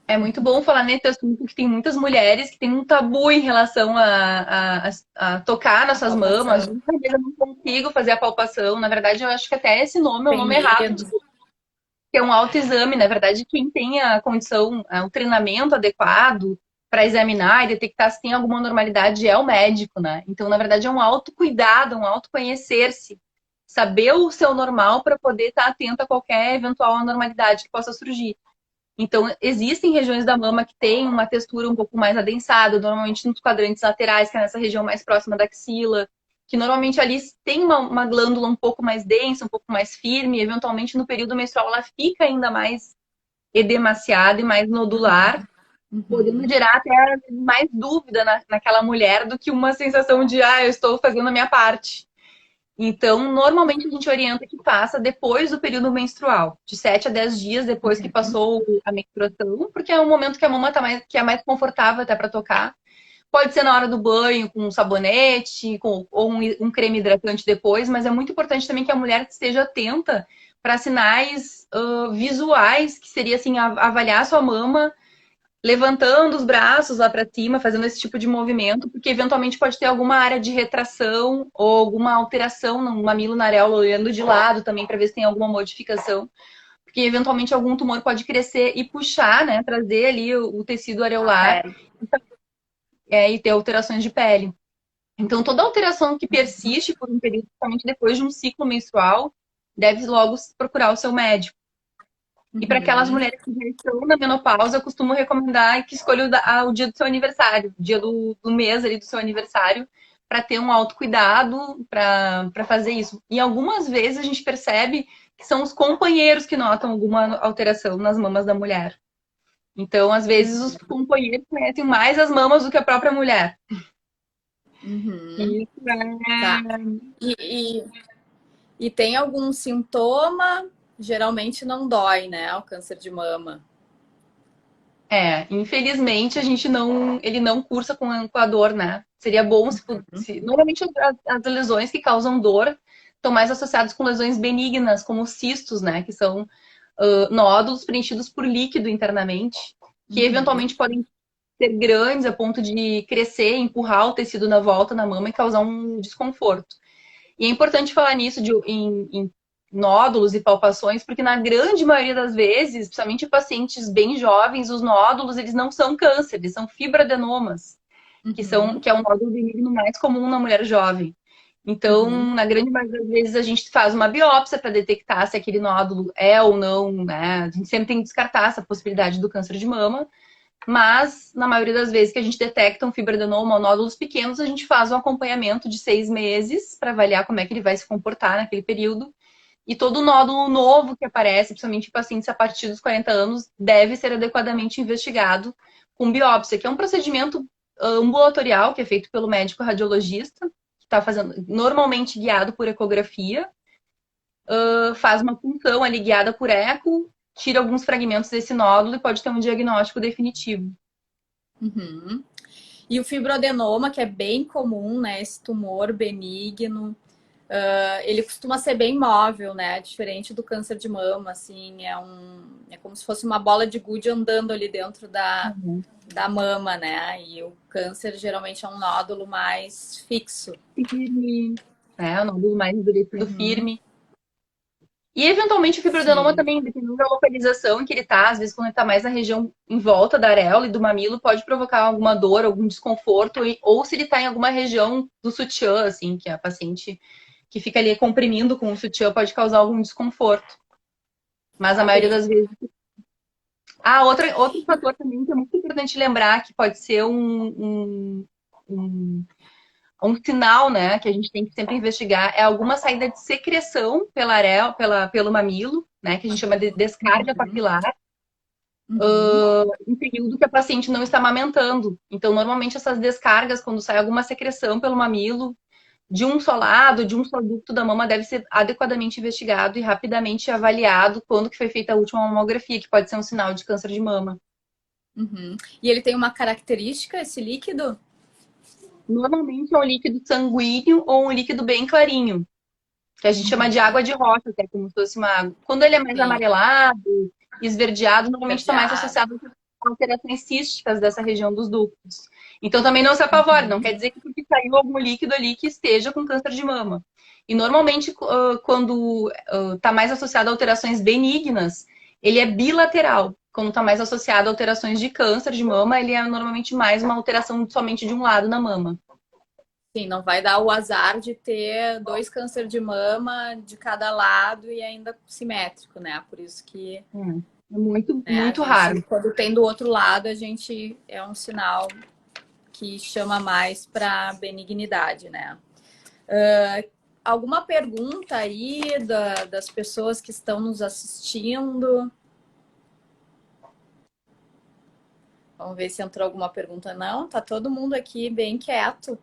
É muito bom falar nesse assunto que tem muitas mulheres que têm um tabu em relação a tocar nas A suas mamas. palpação. Muitas vezes eu não consigo fazer a palpação. Na verdade, eu acho que até esse nome é o Tem nome errado, medo. que é um autoexame. Na verdade, quem tem a condição, o treinamento adequado para examinar e detectar se tem alguma normalidade é o médico, né? Então, na verdade, é um autocuidado, um autoconhecer-se. Saber o seu normal para poder estar atento a qualquer eventual anormalidade que possa surgir. Então, existem regiões da mama que têm uma textura um pouco mais adensada, normalmente nos quadrantes laterais, que é nessa região mais próxima da axila, que normalmente ali tem uma glândula um pouco mais densa, um pouco mais firme, e eventualmente no período menstrual ela fica ainda mais edemaciada e mais nodular, podendo Uhum. gerar até mais dúvida naquela mulher do que uma sensação de, ah, eu estou fazendo a minha parte. Então, normalmente a gente orienta que passa depois do período menstrual, de 7 a 10 dias depois que passou a menstruação, porque é um momento que a mama tá mais, que é mais confortável até para tocar. Pode ser na hora do banho, com um sabonete, ou um creme hidratante depois, mas é muito importante também que a mulher esteja atenta para sinais visuais, que seria assim, avaliar a sua mama, levantando os braços lá para cima, fazendo esse tipo de movimento, porque eventualmente pode ter alguma área de retração ou alguma alteração no mamilo, na areola, olhando de lado também para ver se tem alguma modificação, porque eventualmente algum tumor pode crescer e puxar, né, trazer ali o tecido A areolar pele. e ter alterações de pele. Então, toda alteração que persiste por um período, principalmente depois de um ciclo menstrual, deve logo procurar o seu médico. E para aquelas Uhum. mulheres que já estão na menopausa, eu costumo recomendar que escolha o dia do seu aniversário, o dia do mês ali do seu aniversário, para ter um autocuidado, para fazer isso. E algumas vezes a gente percebe que são os companheiros que notam alguma alteração nas mamas da mulher. Então, às vezes, os companheiros conhecem mais as mamas do que a própria mulher. Uhum. E isso Tá. E, e tem algum sintoma? Geralmente não dói, né? O câncer de mama. infelizmente, ele não cursa com a dor, né? Seria bom normalmente as lesões que causam dor estão mais associadas com lesões benignas, como cistos, né? Que são nódulos preenchidos por líquido internamente, que Uhum. eventualmente podem ser grandes a ponto de crescer, empurrar o tecido na volta na mama e causar um desconforto. E é importante falar nisso em nódulos e palpações, porque na grande maioria das vezes, principalmente em pacientes bem jovens, os nódulos eles não são câncer, eles são fibroadenomas, Uhum. que é o nódulo benigno mais comum na mulher jovem. Então, Uhum. na grande maioria das vezes, a gente faz uma biópsia para detectar se aquele nódulo é ou não, né? A gente sempre tem que descartar essa possibilidade do câncer de mama. Mas, na maioria das vezes que a gente detecta um fibroadenoma ou nódulos pequenos, a gente faz um acompanhamento de 6 meses para avaliar como é que ele vai se comportar naquele período. E todo nódulo novo que aparece, principalmente em pacientes a partir dos 40 anos, deve ser adequadamente investigado com biópsia, que é um procedimento ambulatorial que é feito pelo médico radiologista, que está fazendo normalmente guiado por ecografia, faz uma punção ali guiada por eco, tira alguns fragmentos desse nódulo e pode ter um diagnóstico definitivo. Uhum. E o fibroadenoma, que é bem comum, né? Esse tumor benigno, ele costuma ser bem móvel, né? Diferente do câncer de mama, assim, é como se fosse uma bola de gude andando ali dentro Uhum. da mama, né? E o câncer geralmente é um nódulo mais fixo. Firme, né? O nódulo mais endurecido Uhum. firme. E eventualmente o fibroadenoma Sim. também, dependendo da localização em que ele está, às vezes quando ele está mais na região em volta da areola e do mamilo, pode provocar alguma dor, algum desconforto, ou se ele está em alguma região do sutiã, assim, que a paciente que fica ali comprimindo com o sutiã pode causar algum desconforto. Mas a Tá maioria bem. das vezes. Outro fator também que é muito importante lembrar, que pode ser um um sinal, né, que a gente tem que sempre investigar é alguma saída de secreção pela areola, pelo mamilo, né, que a gente chama de descarga Uhum. papilar, Uhum. em período que a paciente não está amamentando. Então, normalmente essas descargas, quando sai alguma secreção pelo mamilo, de um só lado, de um só ducto da mama, deve ser adequadamente investigado e rapidamente avaliado quando que foi feita a última mamografia, que pode ser um sinal de câncer de mama. Uhum. E ele tem uma característica, esse líquido? Normalmente é um líquido sanguíneo ou um líquido bem clarinho, que a gente chama de Uhum. água de rocha, que é como se fosse uma água. Quando ele é mais Sim, amarelado, esverdeado, normalmente está mais verdeado. associado a alterações císticas dessa região dos ductos. Então também não se apavore, não Uhum. quer dizer que porque saiu algum líquido ali que esteja com câncer de mama. E normalmente, quando está mais associado a alterações benignas, ele é bilateral. Quando está mais associado a alterações de câncer de mama, ele é normalmente mais uma alteração somente de um lado na mama. Sim, não vai dar o azar de ter dois câncer de mama de cada lado e ainda simétrico, né? Por isso que, É muito, né, a muito gente, raro. quando tem do outro lado, a gente é um sinal que chama mais para benignidade, né? Alguma pergunta aí das pessoas que estão nos assistindo? Vamos ver se entrou alguma pergunta. Não, tá todo mundo aqui bem quieto.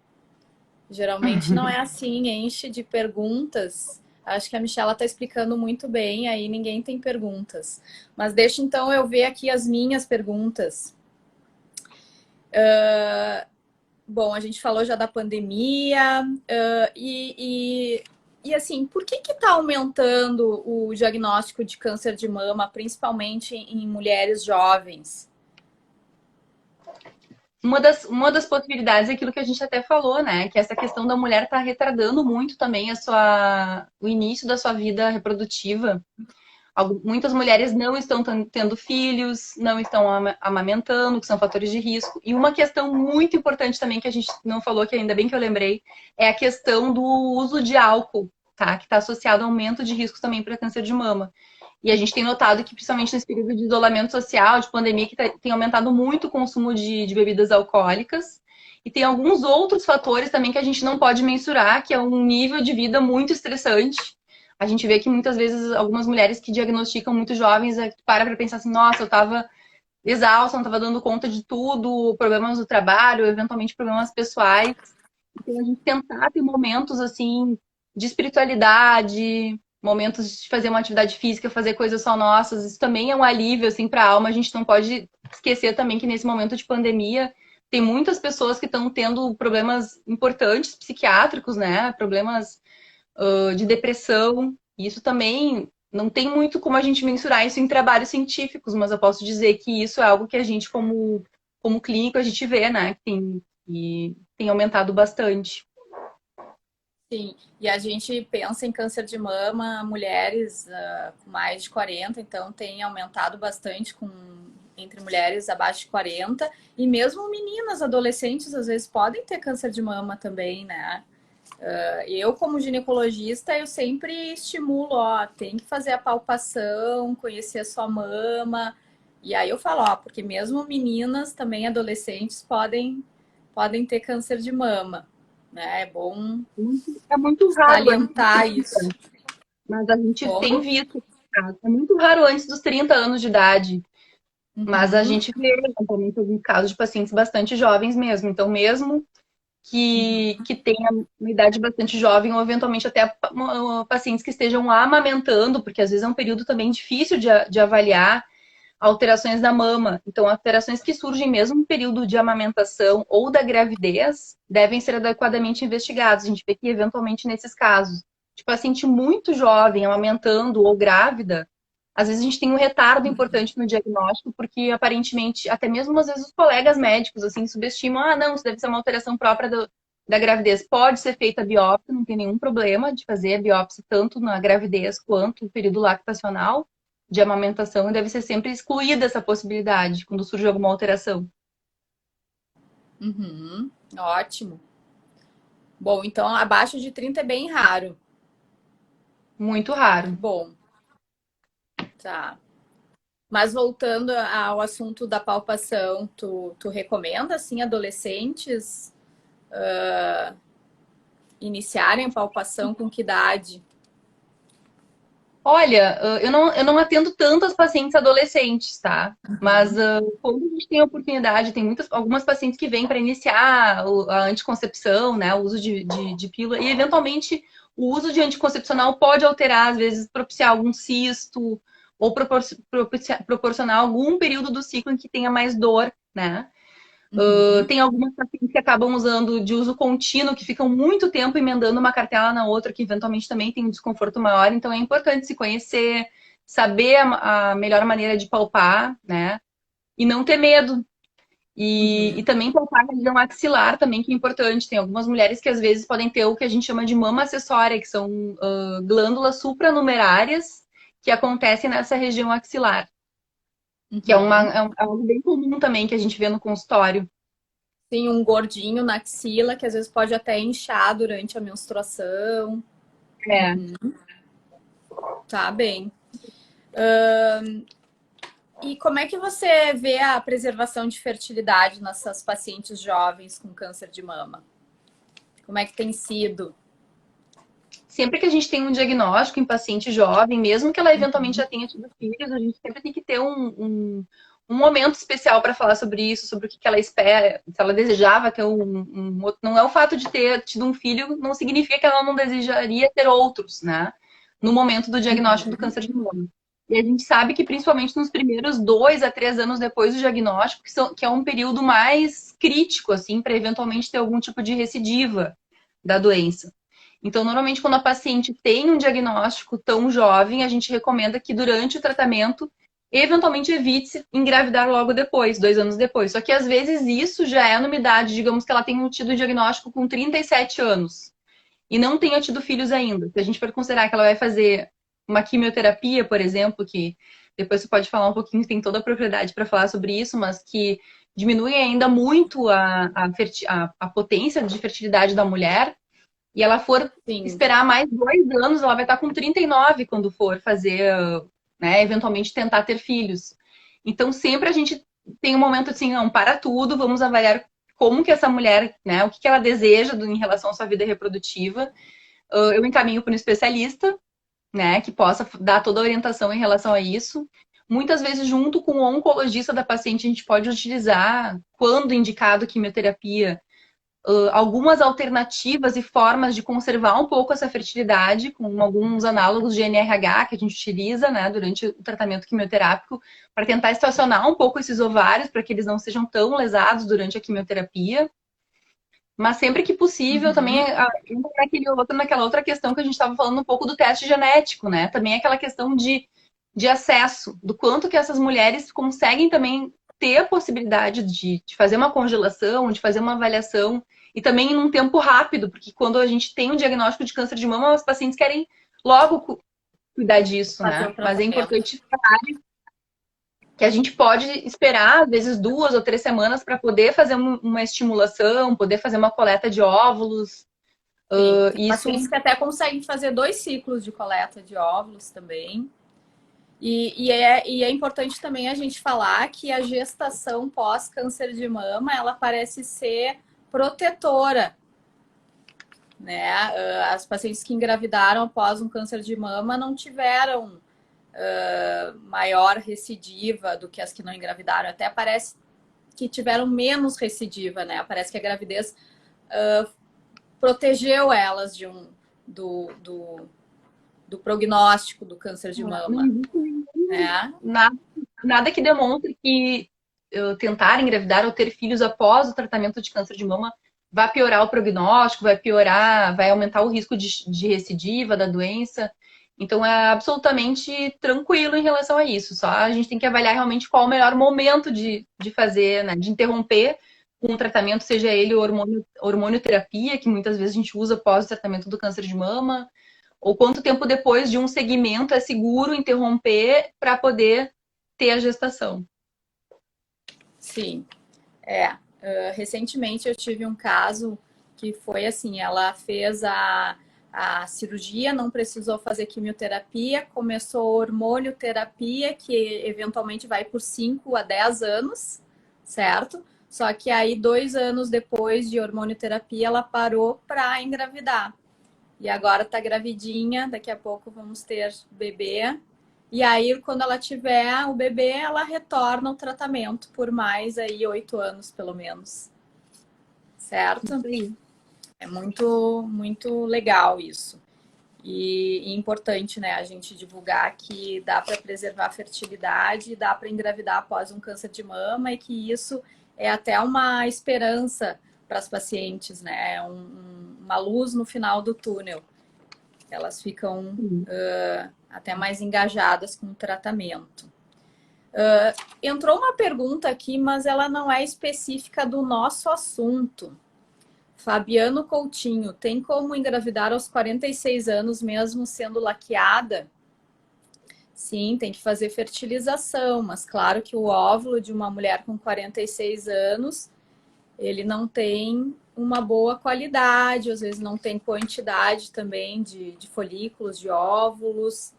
Geralmente não é assim, enche de perguntas. Acho que a Michela está explicando muito bem, aí ninguém tem perguntas. Mas deixa então eu ver aqui as minhas perguntas. Bom, a gente falou já da pandemia, e assim, por que está aumentando o diagnóstico de câncer de mama, principalmente em mulheres jovens? Uma das possibilidades é aquilo que a gente até falou, né? Que essa questão da mulher tá retardando muito também o início da sua vida reprodutiva. Muitas mulheres não estão tendo filhos, não estão amamentando, que são fatores de risco. E uma questão muito importante também que a gente não falou, que ainda bem que eu lembrei, é a questão do uso de álcool, tá? Que está associado ao aumento de riscos também para câncer de mama. E a gente tem notado que, principalmente nesse período de isolamento social, de pandemia, que tem aumentado muito o consumo de bebidas alcoólicas. E tem alguns outros fatores também que a gente não pode mensurar, que é um nível de vida muito estressante. A gente vê que muitas vezes algumas mulheres que diagnosticam muito jovens para pensar assim, nossa, eu estava exausta, não estava dando conta de tudo, problemas do trabalho, eventualmente problemas pessoais. Então a gente tentar ter momentos assim de espiritualidade, momentos de fazer uma atividade física, fazer coisas só nossas, isso também é um alívio assim para a alma. A gente não pode esquecer também que nesse momento de pandemia tem muitas pessoas que estão tendo problemas importantes psiquiátricos, né? Problemas de depressão. Isso também não tem muito como a gente mensurar isso em trabalhos científicos, mas eu posso dizer que isso é algo que a gente, como clínico, a gente vê, né? Que tem aumentado bastante. Sim, e a gente pensa em câncer de mama, mulheres com mais de 40, então tem aumentado bastante entre mulheres abaixo de 40, e mesmo meninas, adolescentes, às vezes podem ter câncer de mama também, né? Eu, como ginecologista, eu sempre estimulo, ó, tem que fazer a palpação, conhecer a sua mama, e aí eu falo, ó, porque mesmo meninas, também adolescentes, podem ter câncer de mama, né? É bom É muito raro antes dos salientar 30, isso. mas a gente tem Como? visto. É muito raro antes dos 30 anos de idade, mas a Uhum, gente vê também alguns casos de pacientes bastante jovens mesmo. Então, mesmo que tenha uma idade bastante jovem, ou eventualmente até pacientes que estejam amamentando, porque às vezes é um período também difícil de avaliar alterações da mama. Então, alterações que surgem mesmo no período de amamentação ou da gravidez devem ser adequadamente investigados. A gente vê que, eventualmente, nesses casos, de paciente muito jovem, amamentando ou grávida, às vezes a gente tem um retardo importante no diagnóstico, porque aparentemente, até mesmo às vezes os colegas médicos assim subestimam, ah, não, isso deve ser uma alteração própria da gravidez. Pode ser feita a biópsia, não tem nenhum problema de fazer a biópsia tanto na gravidez quanto no período lactacional de amamentação, e deve ser sempre excluída essa possibilidade quando surge alguma alteração. uhum, ótimo. Bom, então abaixo de 30 é bem raro. Muito raro. Bom, tá. Mas voltando ao assunto da palpação, tu recomenda, assim, adolescentes iniciarem a palpação com que idade? Olha, eu não atendo tanto as pacientes adolescentes, tá? Mas quando a gente tem a oportunidade, tem algumas pacientes que vêm para iniciar a anticoncepção, né? O uso de pílula, e eventualmente o uso de anticoncepcional pode alterar, às vezes, propiciar algum cisto, ou proporcionar algum período do ciclo em que tenha mais dor, né? Uhum, Tem algumas pacientes que acabam usando de uso contínuo, que ficam muito tempo emendando uma cartela na outra, que eventualmente também tem um desconforto maior. Então é importante se conhecer, saber a melhor maneira de palpar, né? E não ter medo. E uhum. também palpar a região axilar também, que é importante. Tem algumas mulheres que às vezes podem ter o que a gente chama de mama acessória, que são glândulas supranumerárias que acontecem nessa região axilar, que é, Uhum. é algo bem comum também que a gente vê no consultório. Tem um gordinho na axila que às vezes pode até inchar durante a menstruação. É. Tá bem. E como é que você vê a preservação de fertilidade nessas pacientes jovens com câncer de mama? Como é que tem sido? Sempre que a gente tem um diagnóstico em paciente jovem, mesmo que ela eventualmente já tenha tido filhos, a gente sempre tem que ter um momento especial para falar sobre isso, sobre o que ela espera, se ela desejava ter Não é o fato de ter tido um filho, não significa que ela não desejaria ter outros, né? No momento do diagnóstico do Uhum. câncer de mama. E a gente sabe que principalmente nos primeiros 2 a 3 anos depois do diagnóstico, que é um período mais crítico, assim, para eventualmente ter algum tipo de recidiva da doença. Então, normalmente, quando a paciente tem um diagnóstico tão jovem, a gente recomenda que durante o tratamento, eventualmente evite engravidar logo depois, 2 anos depois. Só que às vezes isso já é numa idade, digamos que ela tenha tido o diagnóstico com 37 anos e não tenha tido filhos ainda. Se a gente for considerar que ela vai fazer uma quimioterapia, por exemplo, que depois você pode falar um pouquinho, tem toda a propriedade para falar sobre isso, mas que diminui ainda muito a potência de fertilidade da mulher, e ela for Sim, esperar mais 2 anos, ela vai estar com 39 quando for fazer, né, eventualmente tentar ter filhos. Então, sempre a gente tem um momento assim, não, para tudo, vamos avaliar como que essa mulher, né, o que ela deseja em relação à sua vida reprodutiva. Eu encaminho para um especialista, né, que possa dar toda a orientação em relação a isso. Muitas vezes, junto com o oncologista da paciente, a gente pode utilizar, quando indicado quimioterapia, algumas alternativas e formas de conservar um pouco essa fertilidade, com alguns análogos de NRH que a gente utiliza, né, durante o tratamento quimioterápico, para tentar estacionar um pouco esses ovários, para que eles não sejam tão lesados durante a quimioterapia. Mas sempre que possível, também uhum, entra naquela outra questão que a gente estava falando um pouco do teste genético, né? Também é aquela questão de acesso, do quanto que essas mulheres conseguem também ter a possibilidade de fazer uma congelação, de fazer uma avaliação, e também em um tempo rápido, porque quando a gente tem um diagnóstico de câncer de mama, os pacientes querem logo cuidar disso, fazer né? o Mas é tratamento. importante que a gente pode esperar, às vezes, 2 ou 3 semanas para poder fazer uma estimulação, poder fazer uma coleta de óvulos. Sim, tem Isso, pacientes que até conseguem fazer 2 ciclos de coleta de óvulos também. E é importante também a gente falar que a gestação pós-câncer de mama, ela parece ser protetora, né? As pacientes que engravidaram após um câncer de mama não tiveram maior recidiva do que as que não engravidaram. Até parece que tiveram menos recidiva, né? Parece que a gravidez protegeu elas do, do, do prognóstico do câncer de não mama, existe né? nada, nada que demonstre que tentar engravidar ou ter filhos após o tratamento de câncer de mama vai piorar o prognóstico, vai piorar, vai aumentar o risco de recidiva da doença. Então é absolutamente tranquilo em relação a isso. Só a gente tem que avaliar realmente qual o melhor momento de fazer, né, de interromper um tratamento, seja ele hormonioterapia, que muitas vezes a gente usa após o tratamento do câncer de mama, ou quanto tempo depois de um segmento é seguro interromper para poder ter a gestação. Sim, é. Recentemente eu tive um caso que foi assim, ela fez a cirurgia, não precisou fazer quimioterapia, começou hormonioterapia, que eventualmente vai por 5 a 10 anos, certo? Só que aí, 2 anos depois de hormonioterapia, ela parou para engravidar. E agora tá gravidinha, daqui a pouco vamos ter bebê. E aí, quando ela tiver o bebê, ela retorna ao tratamento por mais aí 8 anos, pelo menos. Isso Certo? aí. É muito, muito legal isso. E importante, né, a gente divulgar que dá para preservar a fertilidade, dá para engravidar após um câncer de mama e que isso é até uma esperança para as pacientes, né? Uma luz no final do túnel. Elas ficam até mais engajadas com o tratamento. Entrou uma pergunta aqui, mas ela não é específica do nosso assunto. Fabiano Coutinho, tem como engravidar aos 46 anos mesmo sendo laqueada? Sim, tem que fazer fertilização, mas claro que o óvulo de uma mulher com 46 anos, ele não tem uma boa qualidade, às vezes não tem quantidade também de folículos, de óvulos.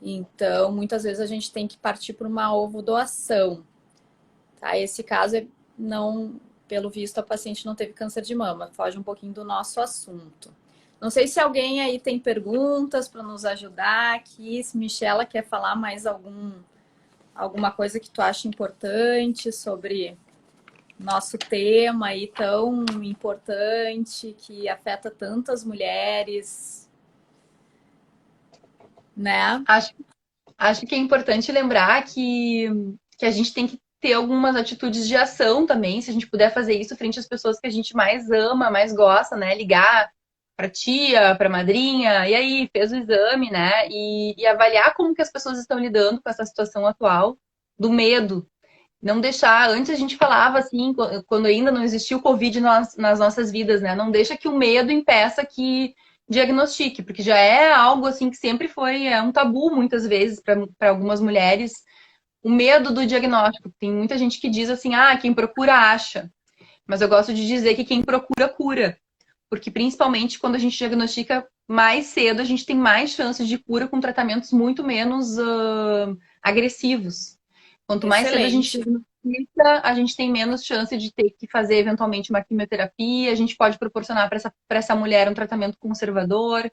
Então, muitas vezes a gente tem que partir para uma ovodoação. Tá? Esse caso é não, pelo visto, a paciente não teve câncer de mama, foge um pouquinho do nosso assunto. Não sei se alguém aí tem perguntas para nos ajudar aqui, se Michela quer falar mais alguma coisa que tu acha importante sobre nosso tema aí tão importante que afeta tantas mulheres, né? Acho, Acho que é importante lembrar que a gente tem que ter algumas atitudes de ação também, se a gente puder fazer isso frente às pessoas que a gente mais ama, mais gosta, né? Ligar para tia, para madrinha, e aí, fez o exame, né? E avaliar como que as pessoas estão lidando com essa situação atual do medo. Não deixar, antes a gente falava assim, quando ainda não existia o Covid nas nossas vidas, né? Não deixa que o medo impeça que diagnostique, porque já é algo assim que sempre foi um tabu muitas vezes para algumas mulheres, o medo do diagnóstico. Tem muita gente que diz assim, ah, quem procura acha. Mas eu gosto de dizer que quem procura cura, porque principalmente quando a gente diagnostica mais cedo, a gente tem mais chances de cura com tratamentos muito menos agressivos. Quanto mais cedo a gente Excelente. diagnostica, a gente tem menos chance de ter que fazer eventualmente uma quimioterapia, a gente pode proporcionar para essa mulher um tratamento conservador,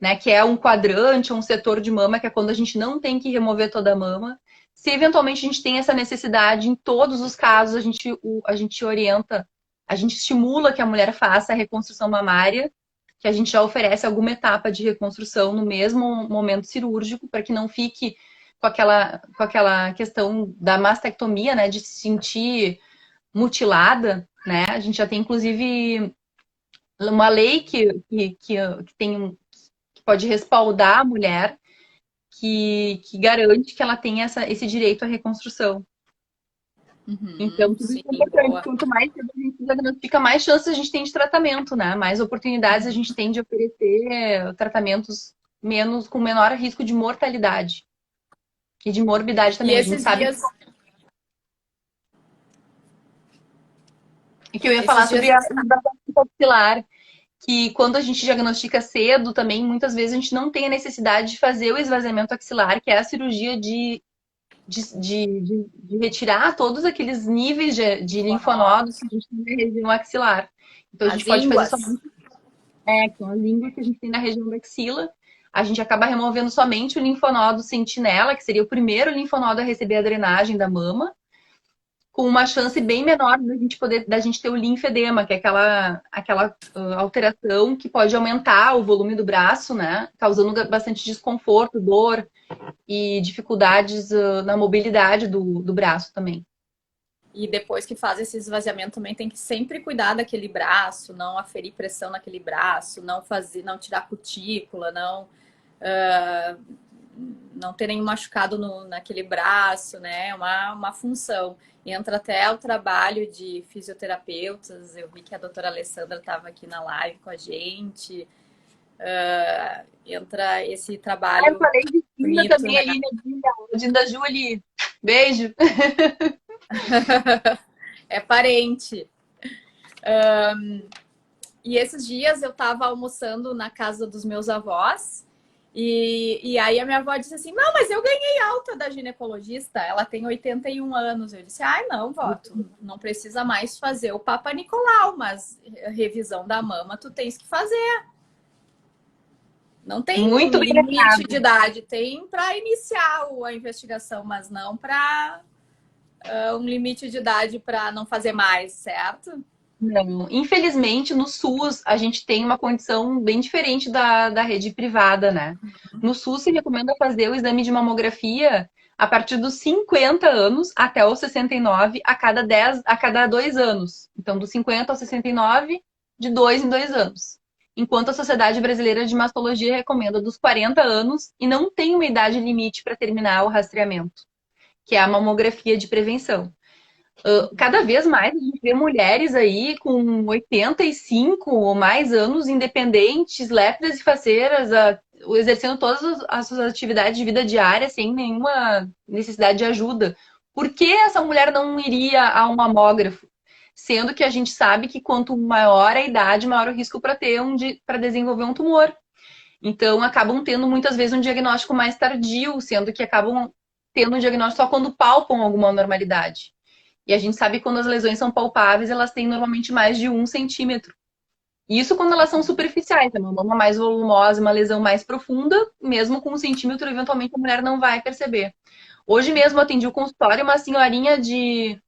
né, que é um quadrante, um setor de mama, que é quando a gente não tem que remover toda a mama. Se eventualmente a gente tem essa necessidade, em todos os casos, a gente orienta, a gente estimula que a mulher faça a reconstrução mamária, que a gente já oferece alguma etapa de reconstrução no mesmo momento cirúrgico, para que não fique com aquela questão da mastectomia, né, de se sentir mutilada, né? A gente já tem, inclusive, uma lei que tem que pode respaldar a mulher, que garante que ela tenha esse direito à reconstrução. Então, Uhum, tudo isso sim, é importante. boa. Quanto mais cedo a gente diagnostica, mais chances a gente tem de tratamento, né? Mais oportunidades a gente tem de oferecer tratamentos com menor risco de mortalidade e de morbidade E também. A gente esses sabe dias, que eu ia falar esses sobre dias, a esvaziamento axilar, que quando a gente diagnostica cedo também, muitas vezes a gente não tem a necessidade de fazer o esvaziamento axilar, que é a cirurgia de retirar todos aqueles níveis de linfonodos linfonodos, que a gente tem na região axilar. Então a as gente pode fazer ínguas. somente com as línguas que a gente tem na região da axila. A gente acaba removendo somente o linfonodo sentinela, que seria o primeiro linfonodo a receber a drenagem da mama, com uma chance bem menor da gente ter o linfedema, que é aquela alteração que pode aumentar o volume do braço, né? Causando bastante desconforto, dor e dificuldades na mobilidade do braço também. E depois que faz esse esvaziamento também tem que sempre cuidar daquele braço, não aferir pressão naquele braço, não tirar cutícula, não ter nenhum machucado naquele braço, né? Uma função. Entra até o trabalho de fisioterapeutas. Eu vi que a doutora Alessandra estava aqui na live com a gente. Entra esse Eu trabalho falei de Dinda bonito, também né? ali, né? Dinda Ju ali. Beijo. É parente. E esses dias eu estava almoçando na casa dos meus avós. E aí a minha avó disse assim: Não, mas eu ganhei alta da ginecologista. Ela tem 81 anos. Eu disse: Ai, não, vó, tu não precisa mais fazer o Papa Nicolau, mas a revisão da mama tu tens que fazer. Não tem Muito bem limite de lembrado. idade, tem para iniciar a investigação, mas não para um limite de idade para não fazer mais, certo? Não. Infelizmente, no SUS, a gente tem uma condição bem diferente da rede privada, né? No SUS, se recomenda fazer o exame de mamografia a partir dos 50 anos até os 69 a cada 2 anos. Então, dos 50 aos 69, de 2 em 2 anos. Enquanto a Sociedade Brasileira de Mastologia recomenda dos 40 anos e não tem uma idade limite para terminar o rastreamento, que é a mamografia de prevenção. Cada vez mais a gente vê mulheres aí com 85 ou mais anos, independentes, lépidas e faceiras, exercendo todas as suas atividades de vida diária sem nenhuma necessidade de ajuda. Por que essa mulher não iria a um mamógrafo? Sendo que a gente sabe que quanto maior a idade, maior o risco para desenvolver um tumor. Então, acabam tendo muitas vezes um diagnóstico mais tardio, sendo que acabam tendo um diagnóstico só quando palpam alguma anormalidade. E a gente sabe que quando as lesões são palpáveis, elas têm normalmente mais de 1 centímetro. Isso quando elas são superficiais, é uma mama mais volumosa, uma lesão mais profunda, mesmo com 1 centímetro, eventualmente a mulher não vai perceber. Hoje mesmo eu atendi o consultório uma senhorinha de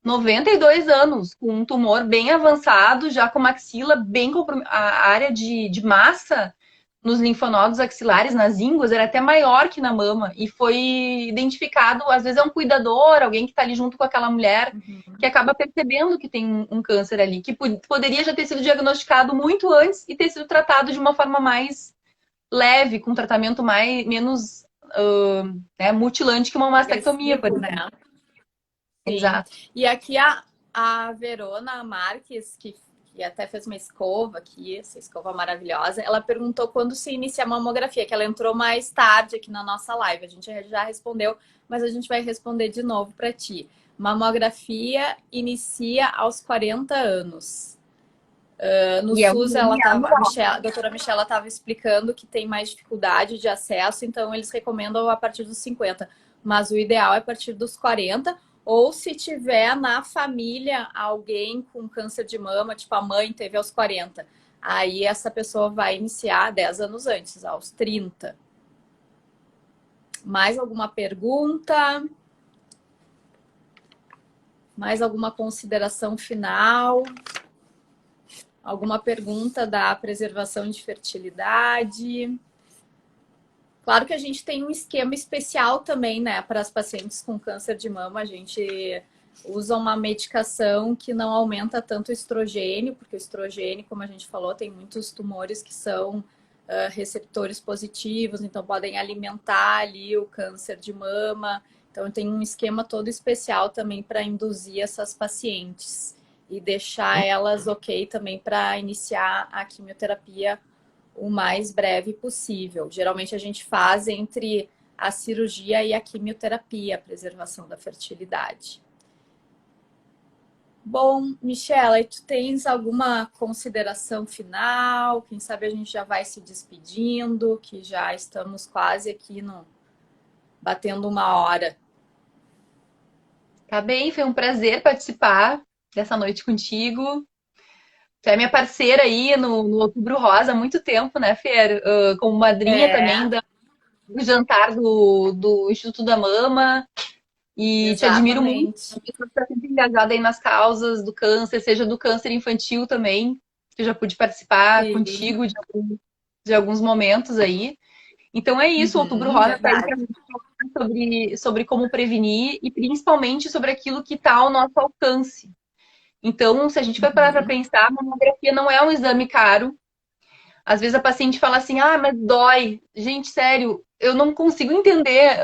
92 anos, com um tumor bem avançado, já com uma axila bem a área de massa nos linfonodos axilares, nas ínguas, era até maior que na mama. E foi identificado, às vezes é um cuidador, alguém que está ali junto com aquela mulher, que acaba percebendo que tem um câncer ali, que poderia já ter sido diagnosticado muito antes e ter sido tratado de uma forma mais leve, com um tratamento menos né, mutilante que uma mastectomia, por agressivo, exemplo. né? Sim. Exato. E aqui a Verona Marques, que até fez uma escova aqui, essa escova maravilhosa, ela perguntou quando se inicia a mamografia, que ela entrou mais tarde aqui na nossa live. A gente já respondeu, mas a gente vai responder de novo para ti. Mamografia inicia aos 40 anos. No E é um SUS, exame anual. a doutora Michela estava explicando que tem mais dificuldade de acesso, então eles recomendam a partir dos 50. Mas o ideal é a partir dos 40, ou se tiver na família alguém com câncer de mama, tipo a mãe teve aos 40. Aí essa pessoa vai iniciar 10 anos antes, aos 30. Mais alguma pergunta? Mais alguma consideração final? Alguma pergunta da preservação de fertilidade? Claro que a gente tem um esquema especial também, né, para as pacientes com câncer de mama. A gente usa uma medicação que não aumenta tanto o estrogênio, porque o estrogênio, como a gente falou, tem muitos tumores que são receptores positivos, então podem alimentar ali o câncer de mama. Então tem um esquema todo especial também para induzir essas pacientes e deixar elas ok também para iniciar a quimioterapia o mais breve possível. Geralmente a gente faz entre a cirurgia e a quimioterapia, a preservação da fertilidade. Bom, Michela, tu tens alguma consideração final? Quem sabe a gente já vai se despedindo, que já estamos quase aqui batendo uma hora. Tá bem, foi um prazer participar dessa noite contigo. Tu é minha parceira aí no Outubro Rosa há muito tempo, né, Fer? Como madrinha também É, do jantar do Instituto da Mama. E te admiro muito. exatamente. Uma pessoa que está sempre engajada aí nas causas do câncer, seja do câncer infantil também. Que eu já pude participar Sim. contigo de alguns momentos aí. Então é isso, o Outubro Uhum, Rosa está aí para verdade. falar sobre como prevenir e principalmente sobre aquilo que está ao nosso alcance. Então, se a gente vai parar para Uhum. pensar, a mamografia não é um exame caro. Às vezes a paciente fala assim, ah, mas dói. Gente, sério, eu não consigo entender.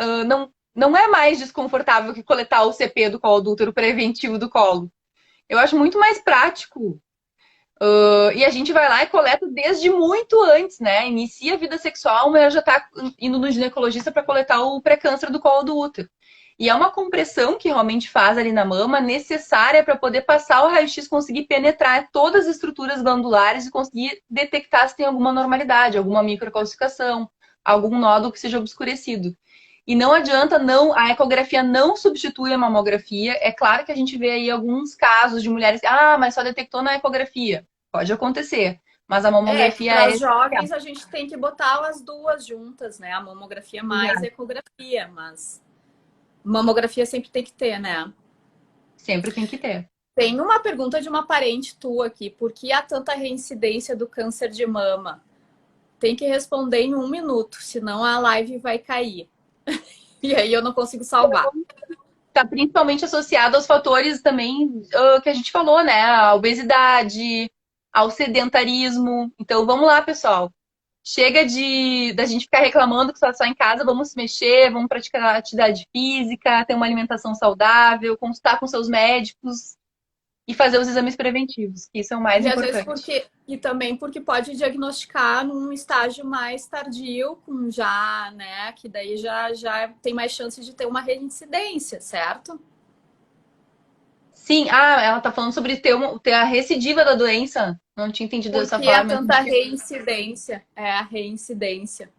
Não é mais desconfortável que coletar o CP do colo do útero preventivo do colo. Eu acho muito mais prático. E a gente vai lá e coleta desde muito antes, né? Inicia a vida sexual, mas já tá indo no ginecologista para coletar o pré-câncer do colo do útero. E é uma compressão que realmente faz ali na mama necessária para poder passar o raio-x, conseguir penetrar todas as estruturas glandulares e conseguir detectar se tem alguma normalidade, alguma microcalcificação, algum nódulo que seja obscurecido. E não adianta, a ecografia não substitui a mamografia. É claro que a gente vê aí alguns casos de mulheres, mas só detectou na ecografia. Pode acontecer, mas a Que mamografia para é os jovens essencial. a gente tem que botar as duas juntas, né? A mamografia mais a ecografia, mas mamografia sempre tem que ter, né? Sempre tem que ter. Tem uma pergunta de uma parente tua aqui. Por que há tanta reincidência do câncer de mama? Tem que responder em 1 minuto, senão a live vai cair. E aí eu não consigo salvar. Está principalmente associado aos fatores também que a gente falou, né? A obesidade, ao sedentarismo. Então, vamos lá, pessoal. Chega da gente ficar reclamando que só em casa, vamos se mexer, vamos praticar atividade física, ter uma alimentação saudável, consultar com seus médicos e fazer os exames preventivos, que isso é o mais E às vezes importante. porque. E também porque pode diagnosticar num estágio mais tardio, com já, né? Que daí já tem mais chance de ter uma reincidência, certo? Sim, ela tá falando sobre ter a recidiva da doença. Não tinha entendido dessa Porque há forma. tanta reincidência. É a reincidência.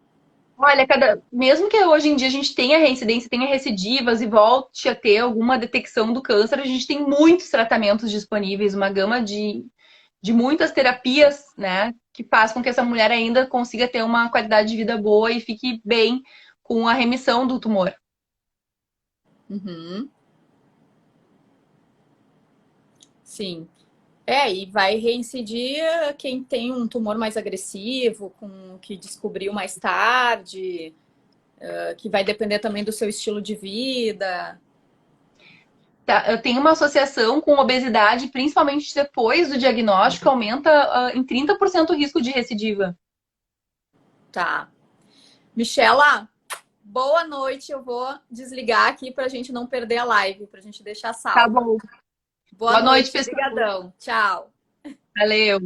Olha, mesmo que hoje em dia a gente tenha reincidência, tenha recidivas e volte a ter alguma detecção do câncer, a gente tem muitos tratamentos disponíveis, uma gama de muitas terapias, né, que faz com que essa mulher ainda consiga ter uma qualidade de vida boa e fique bem com a remissão do tumor. Uhum. Sim. E vai reincidir quem tem um tumor mais agressivo, com que descobriu mais tarde, que vai depender também do seu estilo de vida. Tá, eu tenho uma associação com obesidade, principalmente depois do diagnóstico, aumenta em 30% o risco de recidiva. Tá. Michela, boa noite. Eu vou desligar aqui para a gente não perder a live, para a gente deixar Tá salva. bom. Boa Boa noite, noite, pessoal. obrigadão. Tchau. Valeu.